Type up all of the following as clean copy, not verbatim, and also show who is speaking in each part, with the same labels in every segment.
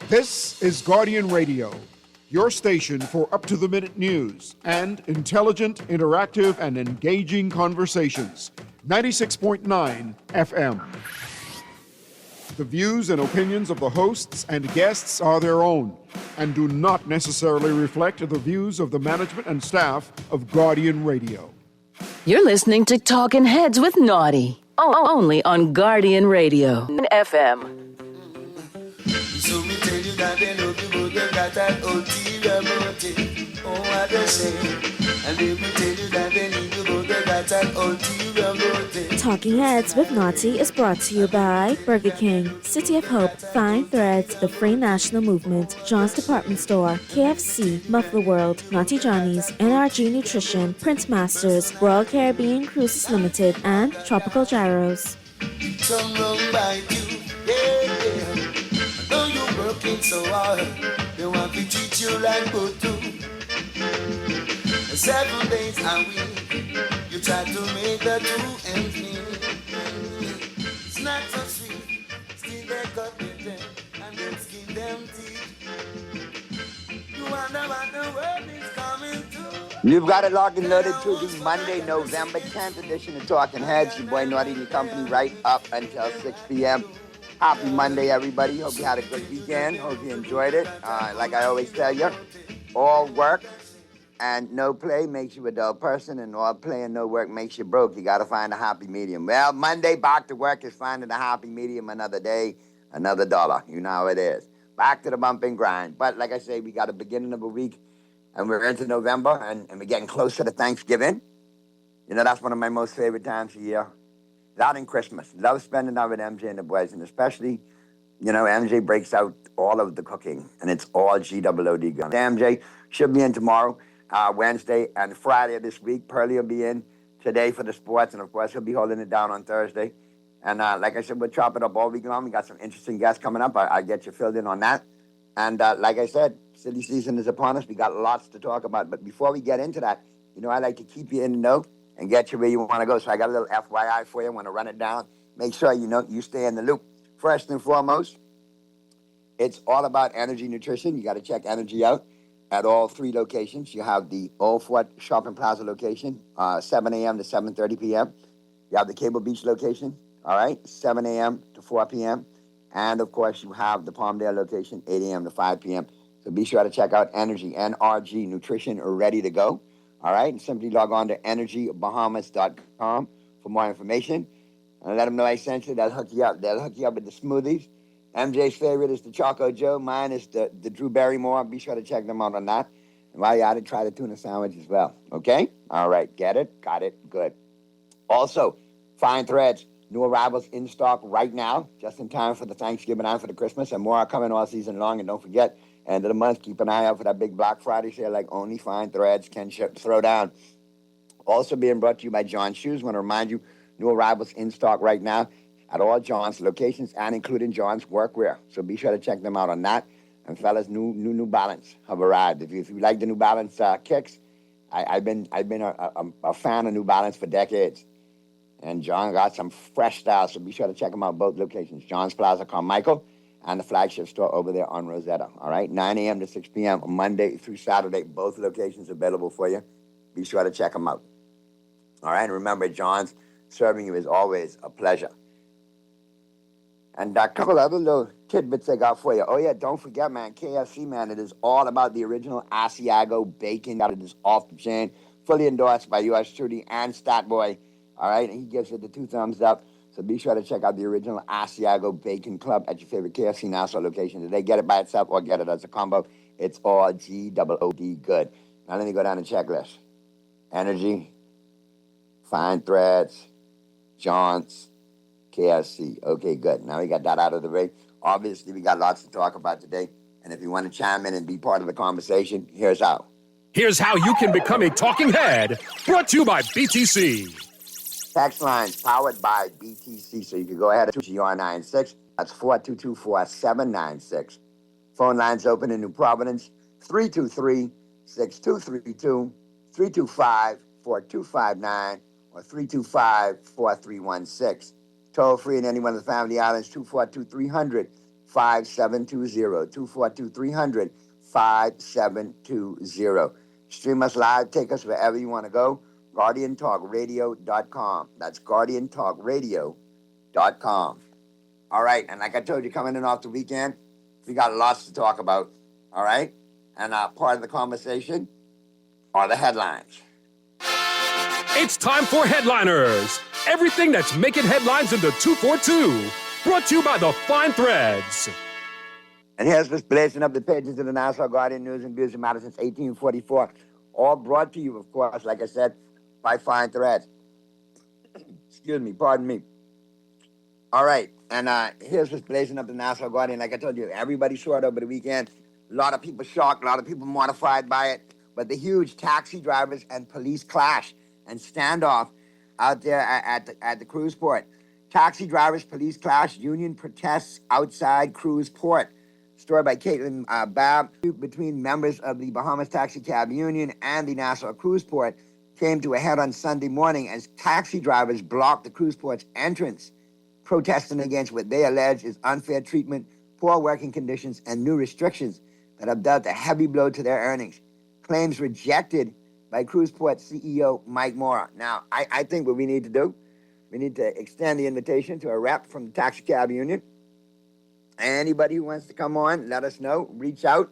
Speaker 1: This is Guardian Radio, your station for up-to-the-minute news and intelligent, interactive, and engaging conversations. 96.9 FM. The views and opinions of the hosts and guests are their own and do not necessarily reflect the views of the management and staff of Guardian Radio.
Speaker 2: You're listening to Talking Heads with Naughty, only on Guardian Radio FM.
Speaker 3: So me tell you that they know people they got that ulterior motive. Oh, what they say. And they will tell you that they need people they got that ulterior motive.
Speaker 4: Talking Heads with Naughty is brought to you by Burger King, City of Hope, Fine Threads, The Free National Movement, John's Department Store, KFC, Muffler World, Naughty Johnny's, NRG Nutrition, Prince Masters, Royal Caribbean Cruises Limited, and Tropical Gyros.
Speaker 3: Some wrong by you, yeah. Though you're working so hard, they want to treat you like go to. 7 days a week, you try to make the 2 ends meet. It's not so sweet, still they cut their teeth and then skin them teeth. You wonder what the world is coming to.
Speaker 5: You've got it locked and loaded to the Monday, November 10th edition of Talking Heads. Your boy Naughty and your company right up until 6 p.m. Happy Monday, everybody. Hope you had a good weekend. Hope you enjoyed it. Like I always tell you, all work and no play makes you a dull person, and all play and no work makes you broke. You got to find a happy medium. Well, Monday, back to work is finding a happy medium. Another day, another dollar. You know how it is. Back to the bump and grind. But like I say, we got a beginning of a week, and we're into November, and we're getting closer to Thanksgiving. You know, that's one of my most favorite times of year. That and Christmas. Love spending time with MJ and the boys, and especially, you know, MJ breaks out all of the cooking, and it's all G-O-O-D gun. MJ should be in tomorrow, Wednesday, and Friday of this week. Pearlie will be in today for the sports, and of course, he'll be holding it down on Thursday. And like I said, we'll chop it up all week long. We got some interesting guests coming up. I'll get you filled in on that. And like I said, silly season is upon us. We got lots to talk about. But before we get into that, you know, I like to keep you in the know and get you where you want to go. So I got a little FYI for you. I want to run it down. Make sure you know you stay in the loop. First and foremost, it's all about energy nutrition. You got to check energy out at all 3 locations. You have the Old Fort Shopping Plaza location, 7 a.m. to 7:30 p.m. You have the Cable Beach location, all right, 7 a.m. to 4 p.m. And, of course, you have the Palmdale location, 8 a.m. to 5 p.m. So be sure to check out Energy, NRG Nutrition, ready to go. All right, and simply log on to energybahamas.com for more information. And let them know I sent you. They'll hook you up. They'll hook you up with the smoothies. MJ's favorite is the Choco Joe. Mine is the Drew Barrymore. Be sure to check them out on that. And while you're at it, try the tuna sandwich as well. Okay? All right, get it? Got it? Good. Also, Fine Threads. New arrivals in stock right now, just in time for the Thanksgiving and for the Christmas. And more are coming all season long. And don't forget, end of the month, keep an eye out for that big Black Friday sale like only Fine Threads can throw down. Also being brought to you by John's Shoes. Want to remind you, new arrivals in stock right now at all John's locations and including John's Workwear. So be sure to check them out on that. And fellas, New Balance have arrived. If you like the New Balance kicks, I've been a fan of New Balance for decades. And John got some fresh styles, so be sure to check them out both locations. John's Plaza, Carmichael, and the flagship store over there on Rosetta. All right, 9 a.m. to 6 p.m. Monday through Saturday. Both locations available for you. Be sure to check them out. All right, and remember, John's serving you is always a pleasure. And a couple other little tidbits I got for you. Oh, yeah, don't forget, man, KFC, man, it is all about the original Asiago bacon. It is off the chain, fully endorsed by yours truly and Statboy. All right, and he gives it the 2 thumbs up. So be sure to check out the original Asiago Bacon Club at your favorite KFC Nassau location. Did they get it by itself or get it as a combo? It's all G-O-O-D good. Now let me go down the checklist. Energy, Fine Threads, John's, KFC. Okay, good. Now we got that out of the way. Obviously, we got lots to talk about today. And if you want to chime in and be part of the conversation, here's how.
Speaker 6: Here's how you can become a talking head. Brought to you by BTC.
Speaker 5: Text lines powered by BTC, so you can go ahead to GR96. That's 422-4796. Phone lines open in New Providence, 323-6232, 325-4259, or 325-4316. Toll free in any one of the Family Islands, 242-300. 5720. 242-300-5720. Stream us live. Take us wherever you want to go. GuardianTalkRadio.com. That's GuardianTalkRadio.com. All right. And like I told you, coming in off the weekend, we got lots to talk about. All right. And part of the conversation are the headlines.
Speaker 6: It's time for Headliners. Everything that's making headlines in the 242. Brought to you by the Fine Threads.
Speaker 5: And here's what's blazing up the pages of the Nassau Guardian News and Views that matter since 1844. All brought to you, of course, like I said, by Fine Threads. Excuse me, pardon me. All right, and here's what's blazing up the Nassau Guardian. Like I told you, everybody saw it over the weekend. A lot of people shocked, a lot of people mortified by it. But the huge taxi drivers and police clash and standoff out there at the cruise port. Taxi drivers, police clash, union protests outside cruise port. Story by Caitlin Babb. Between members of the Bahamas Taxi Cab Union and the Nassau Cruise Port came to a head on Sunday morning as taxi drivers blocked the cruise port's entrance, protesting against what they allege is unfair treatment, poor working conditions, and new restrictions that have dealt a heavy blow to their earnings. Claims rejected by Cruise Port CEO Mike Mora. Now, I think what we need to do, we need to extend the invitation to a rep from the Taxi Cab Union. Anybody who wants to come on, let us know. Reach out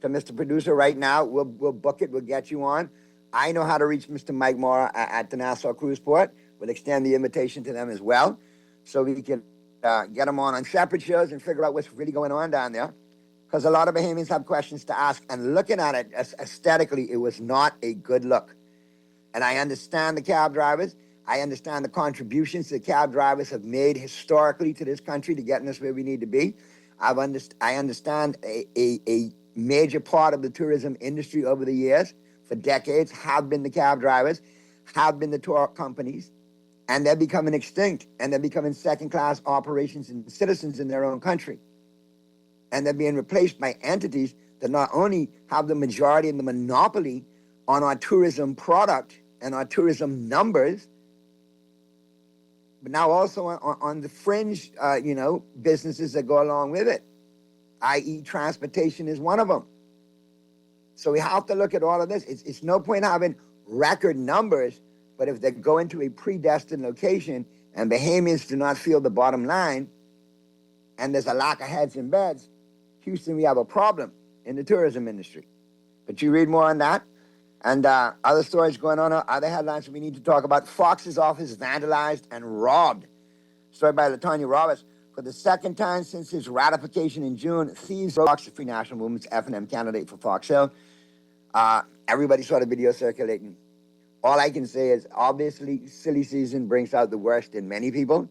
Speaker 5: to Mr. Producer right now. We'll book it. We'll get you on. I know how to reach Mr. Mike Mora at the Nassau Cruise Port. We'll extend the invitation to them as well, so we can get them on separate shows and figure out what's really going on down there. Because a lot of Bahamians have questions to ask. And looking at it aesthetically, it was not a good look. And I understand the cab drivers. I understand the contributions the cab drivers have made historically to this country to getting us where we need to be. I understand a major part of the tourism industry over the years, for decades, have been the cab drivers, have been the tour companies, and they're becoming extinct, and they're becoming second-class operations and citizens in their own country. And they're being replaced by entities that not only have the majority and the monopoly on our tourism product and our tourism numbers, but now also on the fringe, businesses that go along with it, i.e. transportation is one of them. So we have to look at all of this. It's no point having record numbers, but if they go into a predestined location and Bahamians do not feel the bottom line, and there's a lack of heads in beds, Houston, we have a problem in the tourism industry. But you read more on that. And other stories going on, other headlines we need to talk about. Fox's office vandalized and robbed. Story by LaTonya Roberts. For the second time since his ratification in June, thieves robbed the Free National Movement's F&M candidate for Fox Hill. Everybody saw the video circulating. All I can say is, obviously, silly season brings out the worst in many people.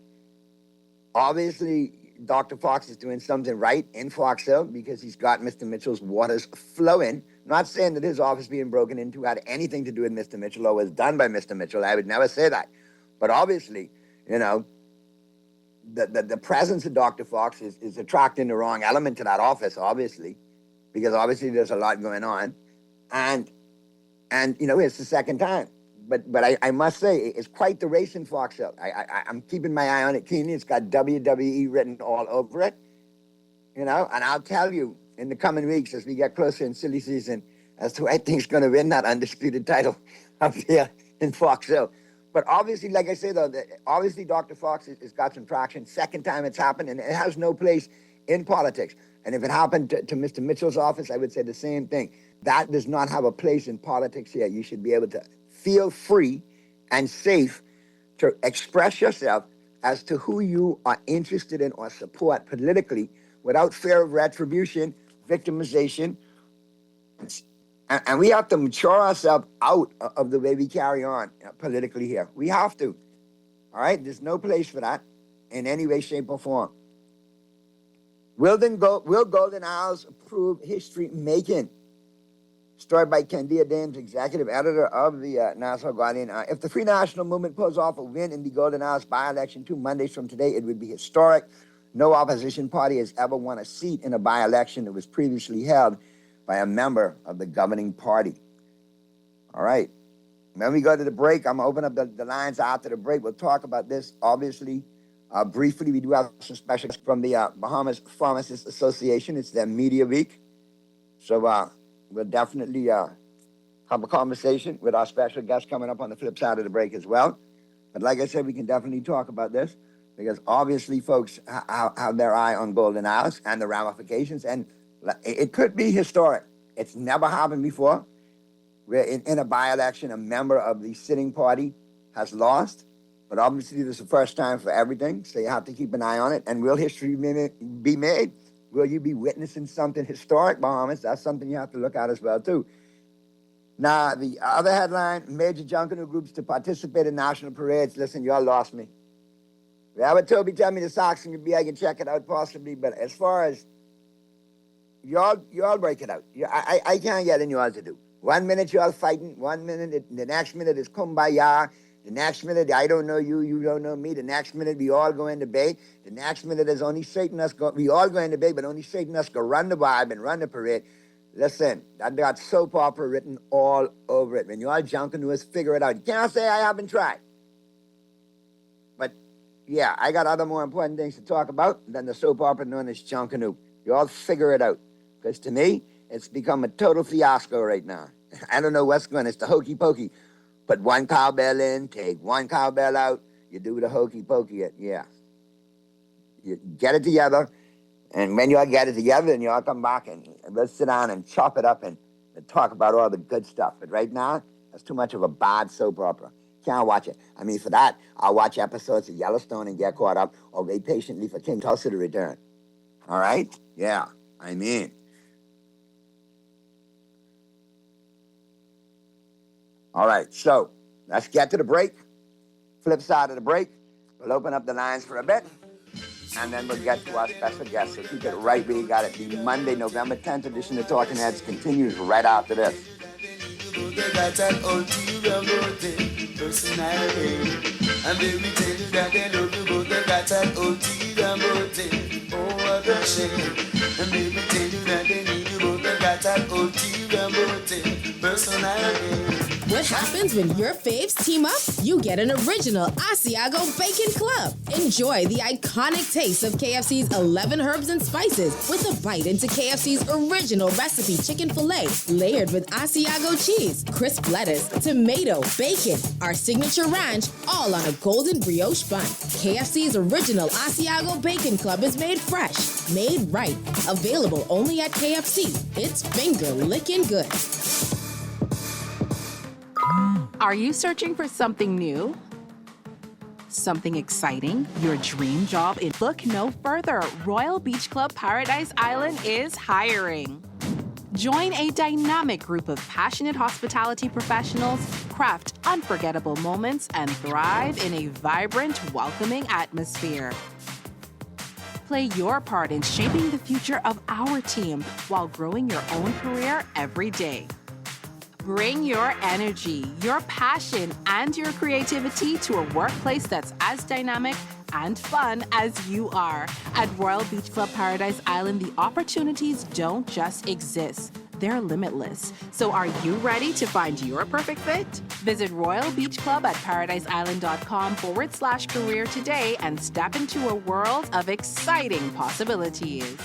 Speaker 5: Obviously, Dr. Fox is doing something right in Fox Hill because he's got Mr. Mitchell's waters flowing. Not saying that his office being broken into had anything to do with Mr. Mitchell or was done by Mr. Mitchell. I would never say that. But obviously, the presence of Dr. Fox is attracting the wrong element to that office, obviously, because obviously there's a lot going on. And it's the second time. But I must say, it's quite the race in Fox Hill. I'm keeping my eye on it keenly. It's got WWE written all over it, and I'll tell you in the coming weeks as we get closer in silly season as to who I think is going to win that undisputed title up here in Fox Hill. But obviously, like I say, though, obviously Dr. Fox has got some traction. Second time it's happened, and it has no place in politics. And if it happened to Mr. Mitchell's office, I would say the same thing. That does not have a place in politics here. You should be able to feel free and safe to express yourself as to who you are interested in or support politically without fear of retribution, victimization. And we have to mature ourselves out of the way we carry on politically here. We have to. All right? There's no place for that in any way, shape, or form. Will Golden Isles prove history making? Story by Candia Dames, executive editor of the Nassau Guardian. If the Free National Movement pulls off a win in the Golden Isles by-election 2 Mondays from today, it would be historic. No opposition party has ever won a seat in a by-election that was previously held by a member of the governing party. All right. When we go to the break, I'm going to open up the lines after the break. We'll talk about this, obviously, Briefly, we do have some specials from the Bahamas Pharmacists Association. It's their Media Week. So we'll definitely have a conversation with our special guest coming up on the flip side of the break as well. But like I said, we can definitely talk about this because obviously folks have their eye on Golden Isles and the ramifications, and it could be historic. It's never happened before, where in a by-election, a member of the sitting party has lost. But obviously, this is the first time for everything, so you have to keep an eye on it. And will history be made? Will you be witnessing something historic, Bahamas? That's something you have to look at as well, too. Now, the other headline, major Junkanoo groups to participate in national parades. Listen, y'all lost me. Yeah, but Toby tell me the socks can be, I can check it out possibly. But as far as y'all break it out. I can't get in y'all to do. 1 minute y'all fighting, 1 minute, the next minute is kumbaya. The next minute, I don't know you, you don't know me. The next minute, we all go in debate. The next minute is only Satan us go. We all go in debate, but only Satan us go run the vibe and run the parade. Listen, that got soap opera written all over it. When you all Junkanooers figure it out, you can't say I haven't tried. But yeah, I got other more important things to talk about than the soap opera known as Junkanoo. You all figure it out, because to me, it's become a total fiasco right now. I don't know what's going on. It's the hokey pokey. Put one cowbell in, take one cowbell out, you do the hokey pokey. Yeah. You get it together, and when you all get it together, then you all come back and let's sit down and chop it up and talk about all the good stuff. But right now, that's too much of a bad soap opera. Can't watch it. I mean, for that, I'll watch episodes of Yellowstone and get caught up, or wait patiently for King Tulsa to return. All right? Yeah, I mean. All right, so let's get to the break. Flip side of the break, we'll open up the lines for a bit, and then we'll get to our special guest. So keep it right where you got it. The Monday, November 10th edition of Talking Heads continues right after this.
Speaker 3: And they will tell you that they love you, but they got an ulterior motive. Oh, what a shame. And they will tell you that they need you, but they got an ulterior motive. Personality.
Speaker 7: What happens when your faves team up? You get an original Asiago Bacon Club. Enjoy the iconic taste of KFC's 11 herbs and spices with a bite into KFC's original recipe chicken filet layered with Asiago cheese, crisp lettuce, tomato, bacon, our signature ranch, all on a golden brioche bun. KFC's original Asiago Bacon Club is made fresh, made right, available only at KFC. It's finger licking good.
Speaker 8: Are you searching for something new? Something exciting? Your dream job? Look no further. Royal Beach Club Paradise Island is hiring. Join a dynamic group of passionate hospitality professionals, craft unforgettable moments, and thrive in a vibrant, welcoming atmosphere. Play your part in shaping the future of our team while growing your own career every day. Bring your energy, your passion, and your creativity to a workplace that's as dynamic and fun as you are. At Royal Beach Club Paradise Island, the opportunities don't just exist. They're limitless. So are you ready to find your perfect fit? Visit Royal Beach Club at paradiseisland.com/career today and step into a world of exciting possibilities.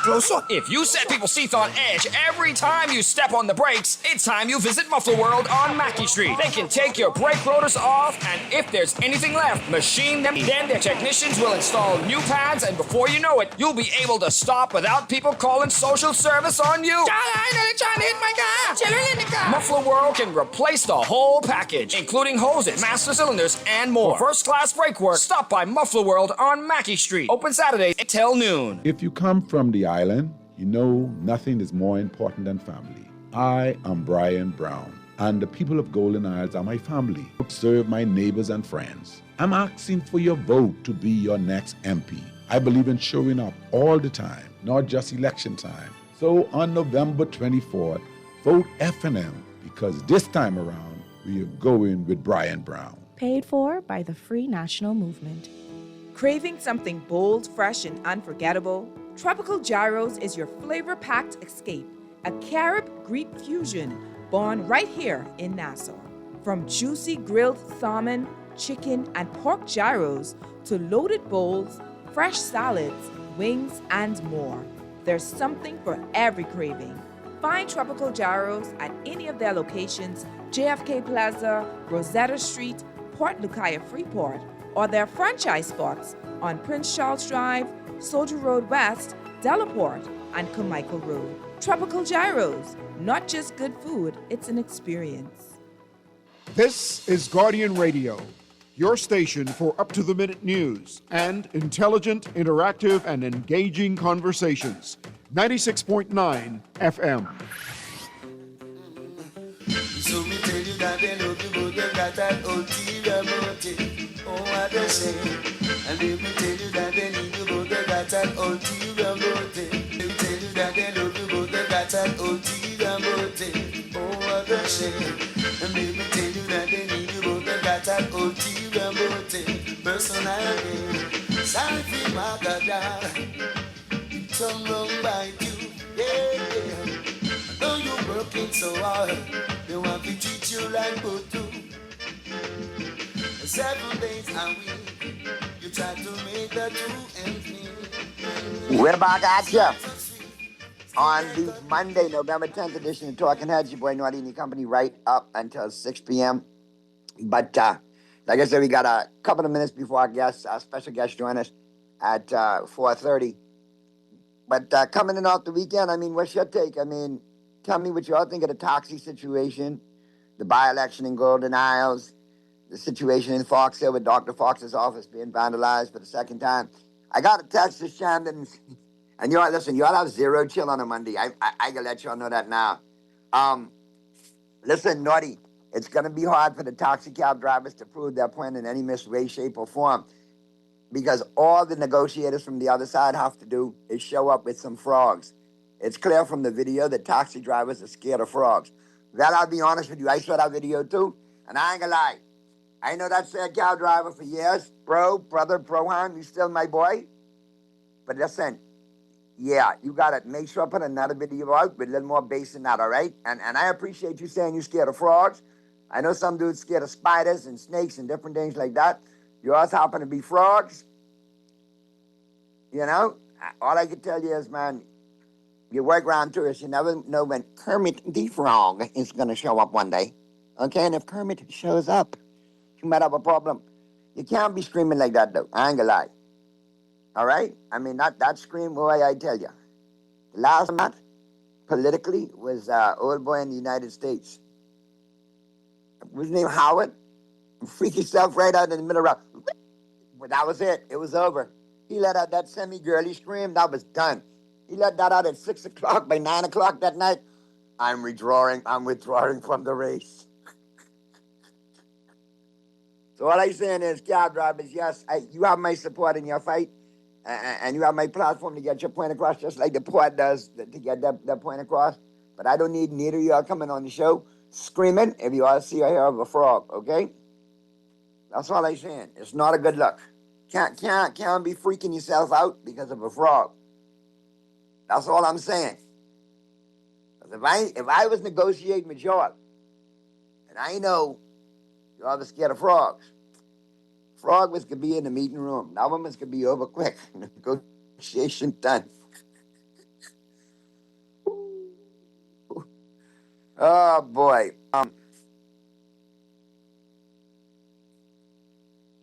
Speaker 9: Closer. If you set people's seats on edge every time you step on the brakes, it's time you visit Muffler World on Mackey Street. They can take your brake rotors off, and if there's anything left, machine them. Then their technicians will install new pads, and before you know it, you'll be able to stop without people calling social service on you. I know they're trying to hit my car. Children in the car. Muffler World can replace the whole package, including hoses, master cylinders, and more. For first-class brake work, stop by Muffler World on Mackey Street. Open Saturdays till noon.
Speaker 10: If you come from the island, you know nothing is more important than family. I am Brian Brown, and the people of Golden Isles are my family. Serve my neighbors and friends. I'm asking for your vote to be your next MP. I believe in showing up all the time, not just election time. So on November 24th, vote F&M, because this time around, we are going with Brian Brown.
Speaker 11: Paid for by the Free National Movement.
Speaker 12: Craving something bold, fresh, and unforgettable? Tropical Gyros is your flavor-packed escape, a Carib Greek fusion born right here in Nassau. From juicy grilled salmon, chicken, and pork gyros to loaded bowls, fresh salads, wings, and more. There's something for every craving. Find Tropical Gyros at any of their locations, JFK Plaza, Rosetta Street, Port Lucaya Freeport, or their franchise spots on Prince Charles Drive, Soldier Road West, Delaport, and Carmichael Road. Tropical Gyros, not just good food, it's an experience.
Speaker 1: This is Guardian Radio, your station for up-to-the-minute news and intelligent, interactive, and engaging conversations. 96.9 FM.
Speaker 3: So me tell you that they love you, but they got that ulterior motive. Oh, what they say. And let me tell you that they need you, but they got that ulterior motive. Let me tell you that they love you, but they got that ulterior motive. Oh, what they say. And let me tell you that they need you, but they got that ulterior motive. Personally, sorry for my God. Some wrong by you, yeah. Though you're working so hard, they want to treat you like Butu. 7 days a week, you try to make the 2 ends meet.
Speaker 5: We're back at you on the Monday, November 10th edition of Talking Heads. Your boy Naughty and your company right up until 6 p.m. But like I said, we got a couple of minutes before our special guest join us at 4:30. But coming in off the weekend, I mean, what's your take? I mean, tell me what y'all think of the Toxie situation, the by-election in Golden Isles, the situation in Fox Hill with Dr. Fox's office being vandalized for the second time. I got a text to Shandon, and y'all, listen, y'all have zero chill on a Monday. I gotta let y'all know that now. Listen, Naughty, it's gonna be hard for the taxi cab drivers to prove their point in any way, shape, or form, because all the negotiators from the other side have to do is show up with some frogs. It's clear from the video that taxi drivers are scared of frogs. Well, I'll be honest with you, I saw that video too, and I ain't gonna lie. I know that said cab driver for years. Brother, Prohan, you still my boy. But listen, yeah, you gotta make sure I put another video out with a little more bass than that, all right? And I appreciate you saying you're scared of frogs. I know some dudes scared of spiders and snakes and different things like that. Yours happen to be frogs. You know, all I can tell you is, man, you work around tourists, you never know when Kermit the Frog is going to show up one day. Okay, and if Kermit shows up, you might have a problem. You can't be screaming like that, though. I ain't gonna lie. All right? I mean, that scream, boy, I tell you. The last month, politically, was old boy in the United States. What's his name? Howard? Freak himself right out in the middle of but that was it. It was over. He let out that semi-girly scream. That was done. He let that out at 6 o'clock. By 9 o'clock that night, I'm withdrawing from the race. So all I'm saying is, cab drivers, yes, you have my support in your fight, and you have my platform to get your point across, just like the port does to get that point across. But I don't need neither of y'all coming on the show screaming if you all see or hear of a frog, okay? That's all I'm saying. It's not a good look. Can't be freaking yourself out because of a frog. That's all I'm saying. If I was negotiating with y'all, and I know y'all are scared of frogs, frog was gonna be in the meeting room. That one was gonna be over quick. Negotiation done. Oh boy.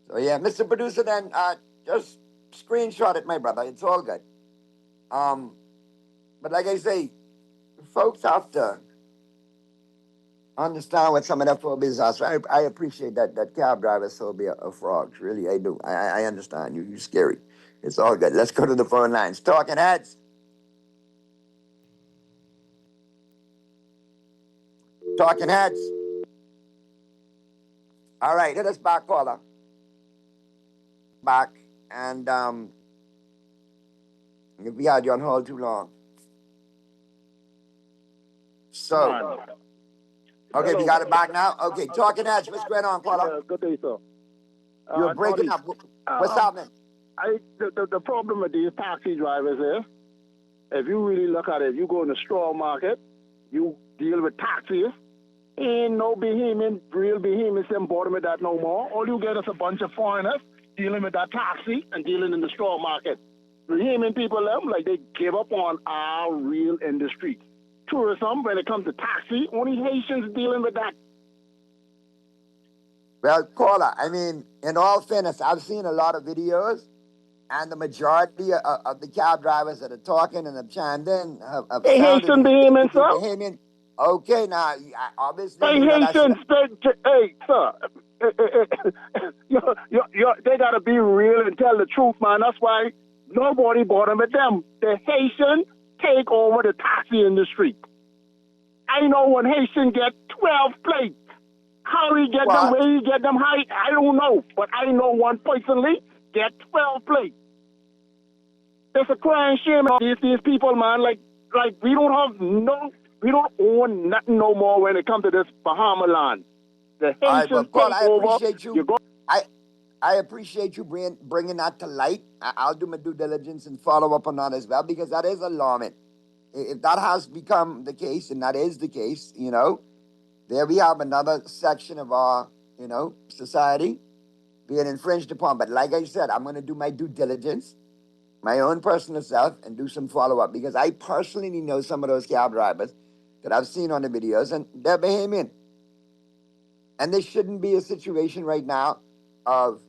Speaker 5: So yeah, Mr. Producer, then just screenshot it, my brother. It's all good. But like I say, folks have to understand what some of that phobias are. So I appreciate that cab driver's phobia of frogs. Really, I do. I understand. You're scary. It's all good. Let's go to the phone lines. Talking Heads. Talking Heads. All right, hit us back, caller. Back, and if we had you on hold too long. So, okay, we got it back now? Okay, Talking Heads, what's going on, caller?
Speaker 13: Good day, sir.
Speaker 5: You're breaking up. What's happening?
Speaker 13: The problem with these taxi drivers is, if you really look at it, you go in the straw market, you deal with taxis, Ain't no real behemoths in bottom of that no more. All you get is a bunch of foreigners dealing with that taxi and dealing in the straw market. Behemoth people, like they give up on our real industry. Tourism, when it comes to taxi, only Haitians dealing with that.
Speaker 5: Well, caller, I mean, in all fairness, I've seen a lot of videos, and the majority of the cab drivers that are talking and have chimed in have
Speaker 13: Hey, Haitian behemoths, sir.
Speaker 5: Bahamian. Okay, now, obviously...
Speaker 13: Hey, Haitians, hey, sir, they got to be real and tell the truth, man. That's why nobody bought them with them. The Haitian take over the taxi industry. I know when Haitian get 12 plates. How he get them, where he get them high, I don't know. But I know one personally get 12 plates. It's a crying shame. These people, man, like we don't own nothing no more when it comes to this Bahama land. The Haitians take over.
Speaker 5: I appreciate you bringing that to light. I'll do my due diligence and follow up on that as well, because that is alarming. If that has become the case, and that is the case, you know, there we have another section of our, you know, society being infringed upon. But like I said, I'm going to do my due diligence, my own personal self, and do some follow-up, because I personally know some of those cab drivers that I've seen on the videos, and they're Bahamian. And this shouldn't be a situation right now of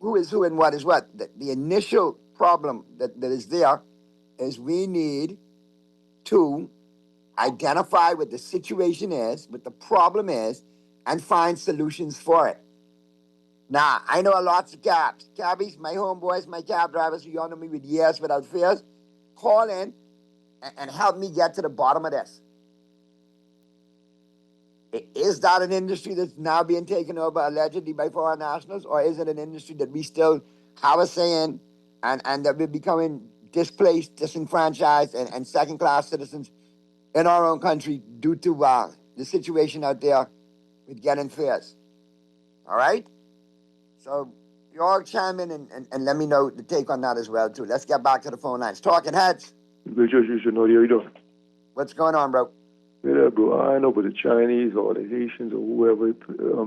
Speaker 5: who is who and what is what. The initial problem that is there is we need to identify what the situation is, what the problem is, and find solutions for it. Now, I know lots of cabbies, my homeboys, my cab drivers who y'all know me with years without fears, call in and help me get to the bottom of this. Is that an industry that's now being taken over allegedly by foreign nationals, or is it an industry that we still have a say in and that we're becoming displaced, disenfranchised, and second-class citizens in our own country due to the situation out there with getting fares? All right? So you all chime in and let me know the take on that as well, too. Let's get back to the phone lines. Talking Heads.
Speaker 14: Good, you should know. How you doing?
Speaker 5: What's going on, bro?
Speaker 14: Yeah, bro. I know about the Chinese or the Haitians or whoever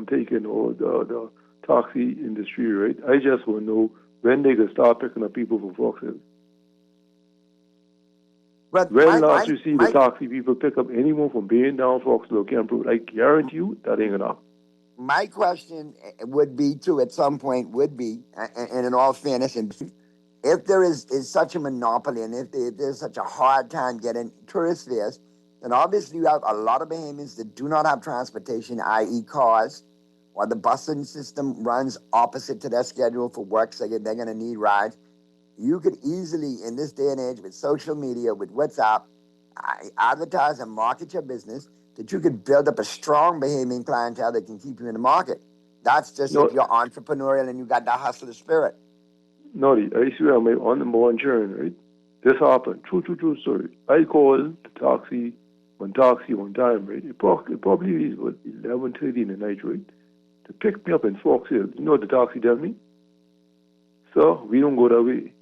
Speaker 14: taking or the taxi industry, right? I just want to know when they can start picking up people from Fox Hill.
Speaker 5: But
Speaker 14: when last you see the taxi people pick up anyone from being down Fox Hill or Camp Road, I guarantee you that ain't enough.
Speaker 5: My question would be, too, at some point, would be, and in all fairness, if there is such a monopoly and if there's such a hard time getting tourist fares, then obviously you have a lot of Bahamians that do not have transportation, i.e. cars, or the busing system runs opposite to their schedule for work, so they're going to need rides. You could easily, in this day and age, with social media, with WhatsApp, advertise and market your business, that you could build up a strong Bahamian clientele that can keep you in the market. That's just if you're entrepreneurial and you got that hustler spirit.
Speaker 14: Naughty, I swear I'm on the one journey, right? This happened. True story. I called the taxi one time, right? It probably is what 11:30 in the night, right? To pick me up in Fox Hill. You know what the taxi tell me? So we don't go that way.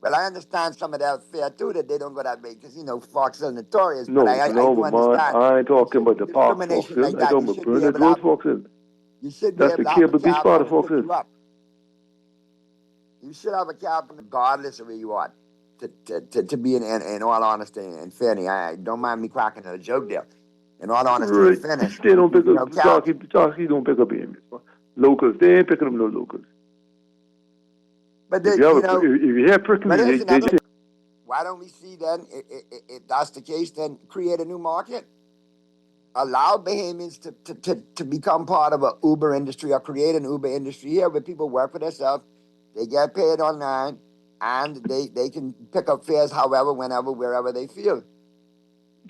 Speaker 5: Well, I understand some of that fair too, that they don't go that way because, you know, Fox Hill notorious.
Speaker 14: No,
Speaker 5: but I
Speaker 14: man,
Speaker 5: understand.
Speaker 14: I ain't talking about the park Fox Hill. I'm talking about Burnett Road Fox Hill.
Speaker 5: You should
Speaker 14: That's the Cable Beach part of Fox Hill.
Speaker 5: You should have a cab regardless of where you are. To be in all honesty and fairness, I don't mind me cracking a joke there. In all honesty and fairness,
Speaker 14: they don't pick up taxi don't pick up Bahamians. Locals, they ain't picking up no locals.
Speaker 5: But
Speaker 14: if you have prickly,
Speaker 5: why don't we see then, if that's the case, then create a new market? Allow Bahamians to become part of an Uber industry or create an Uber industry here where people work for themselves, they get paid online, and they can pick up fares however, whenever, wherever they feel.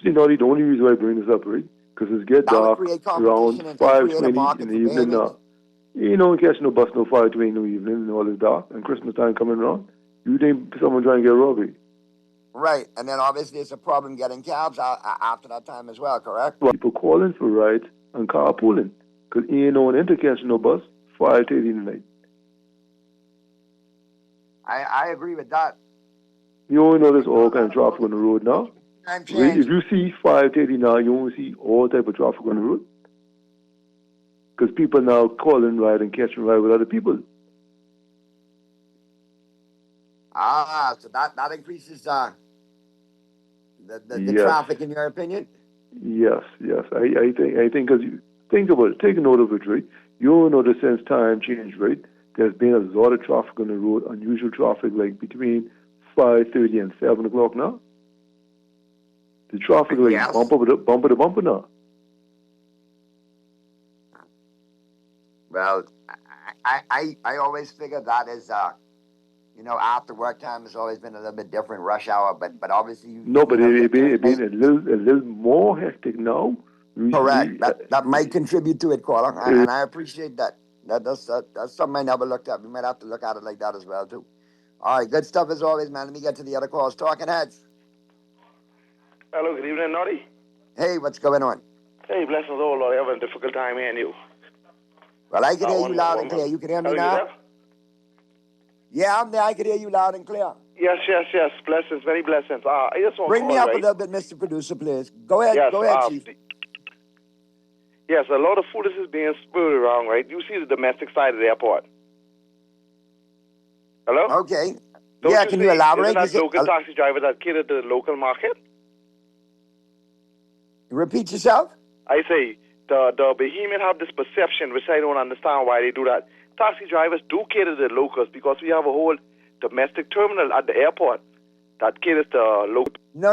Speaker 14: See, Naughty, the only reason why I bring this up, right? Because it's get dark around 5:20 in the evening now. You don't catch no bus no 5:20 in the evening and all is dark and Christmas time coming around. You think someone trying to get robbery?
Speaker 5: Right, and then obviously it's a problem getting cabs after that time as well, correct?
Speaker 14: People calling for rides and carpooling because you ain't no one into catching no bus 5:30 in the night.
Speaker 5: I agree with that.
Speaker 14: You only know there's all kind of traffic on the road now.
Speaker 5: Time
Speaker 14: Right?
Speaker 5: change.
Speaker 14: If you see 5:30 now, you won't see all type of traffic on the road. Because people now calling ride and catching ride with other people.
Speaker 5: So that increases the
Speaker 14: Yes.
Speaker 5: traffic, in your opinion?
Speaker 14: Yes. I think because you think about it, take note of it, right? You all know that since time changed, right? There's been a lot of traffic on the road, unusual traffic, like between 5:30 and 7 o'clock now. The traffic like
Speaker 5: Yes.
Speaker 14: bumper to bumper now.
Speaker 5: Well, I always figure that is, after work time has always been a little bit different, rush hour, but obviously you.
Speaker 14: No, but it been a little more hectic now.
Speaker 5: Correct. That might contribute to it, caller, and I appreciate that. That's something I never looked at. We might have to look at it like that as well too. All right, good stuff as always, man. Let me get to the other calls. Talking Heads.
Speaker 15: Hello, good evening, Noddy.
Speaker 5: Hey, what's going on?
Speaker 15: Hey, blessings, oh Lord, I'm having a difficult time hearing you.
Speaker 5: Well, I can hear you loud and clear. You can hear me now? Yeah, I'm there. I can hear you loud and clear.
Speaker 15: Yes. Blessings, many blessings. I just want
Speaker 5: Bring
Speaker 15: to
Speaker 5: me
Speaker 15: call,
Speaker 5: up
Speaker 15: right?
Speaker 5: a little bit, Mr. Producer, please. Go ahead, Chief.
Speaker 15: Yes, a lot of food is being spilled around, right? You see the domestic side of the airport. Hello?
Speaker 5: Okay.
Speaker 15: Don't
Speaker 5: Can you elaborate?
Speaker 15: Isn't that local taxi driver that cater to the local market?
Speaker 5: Repeat yourself?
Speaker 15: I say, the behemoth have this perception, which I don't understand why they do that. Taxi drivers do cater to the locals because we have a whole domestic terminal at the airport that caters to local.
Speaker 5: No.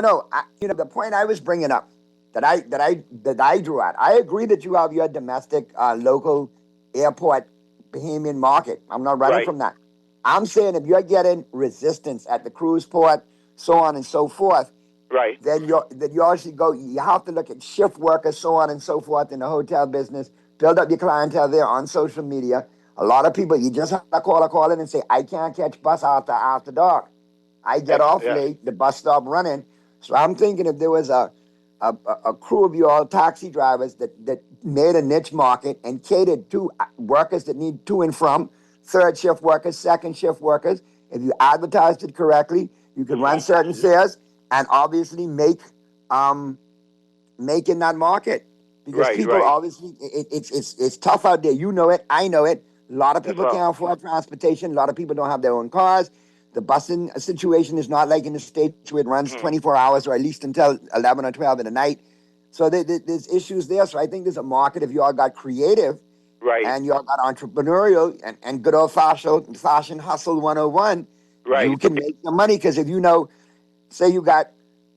Speaker 5: The point I was bringing up, that I drew at. I agree that you have your domestic local airport Bahamian market. I'm not running from that. I'm saying if you're getting resistance at the cruise port, so on and so forth,
Speaker 15: right?
Speaker 5: Then you actually go. You have to look at shift workers, so on and so forth, in the hotel business. Build up your clientele there on social media. A lot of people, you just have to call in and say, I can't catch bus after dark. I get off late, the bus stop running. So I'm thinking if there was a crew of you all taxi drivers that made a niche market and catered to workers that need to and from, third shift workers, second shift workers. If you advertised it correctly, you can run certain fares and obviously make in that market. Because people obviously, it's tough out there. You know it, I know it. A lot of people can't afford transportation. A lot of people don't have their own cars. The busing situation is not like in the States where it runs 24 hours or at least until 11 or 12 in the night. So there's issues there. So I think there's a market if you all got creative and you all got entrepreneurial and good old-fashioned hustle 101, you can make some money. Because if say you got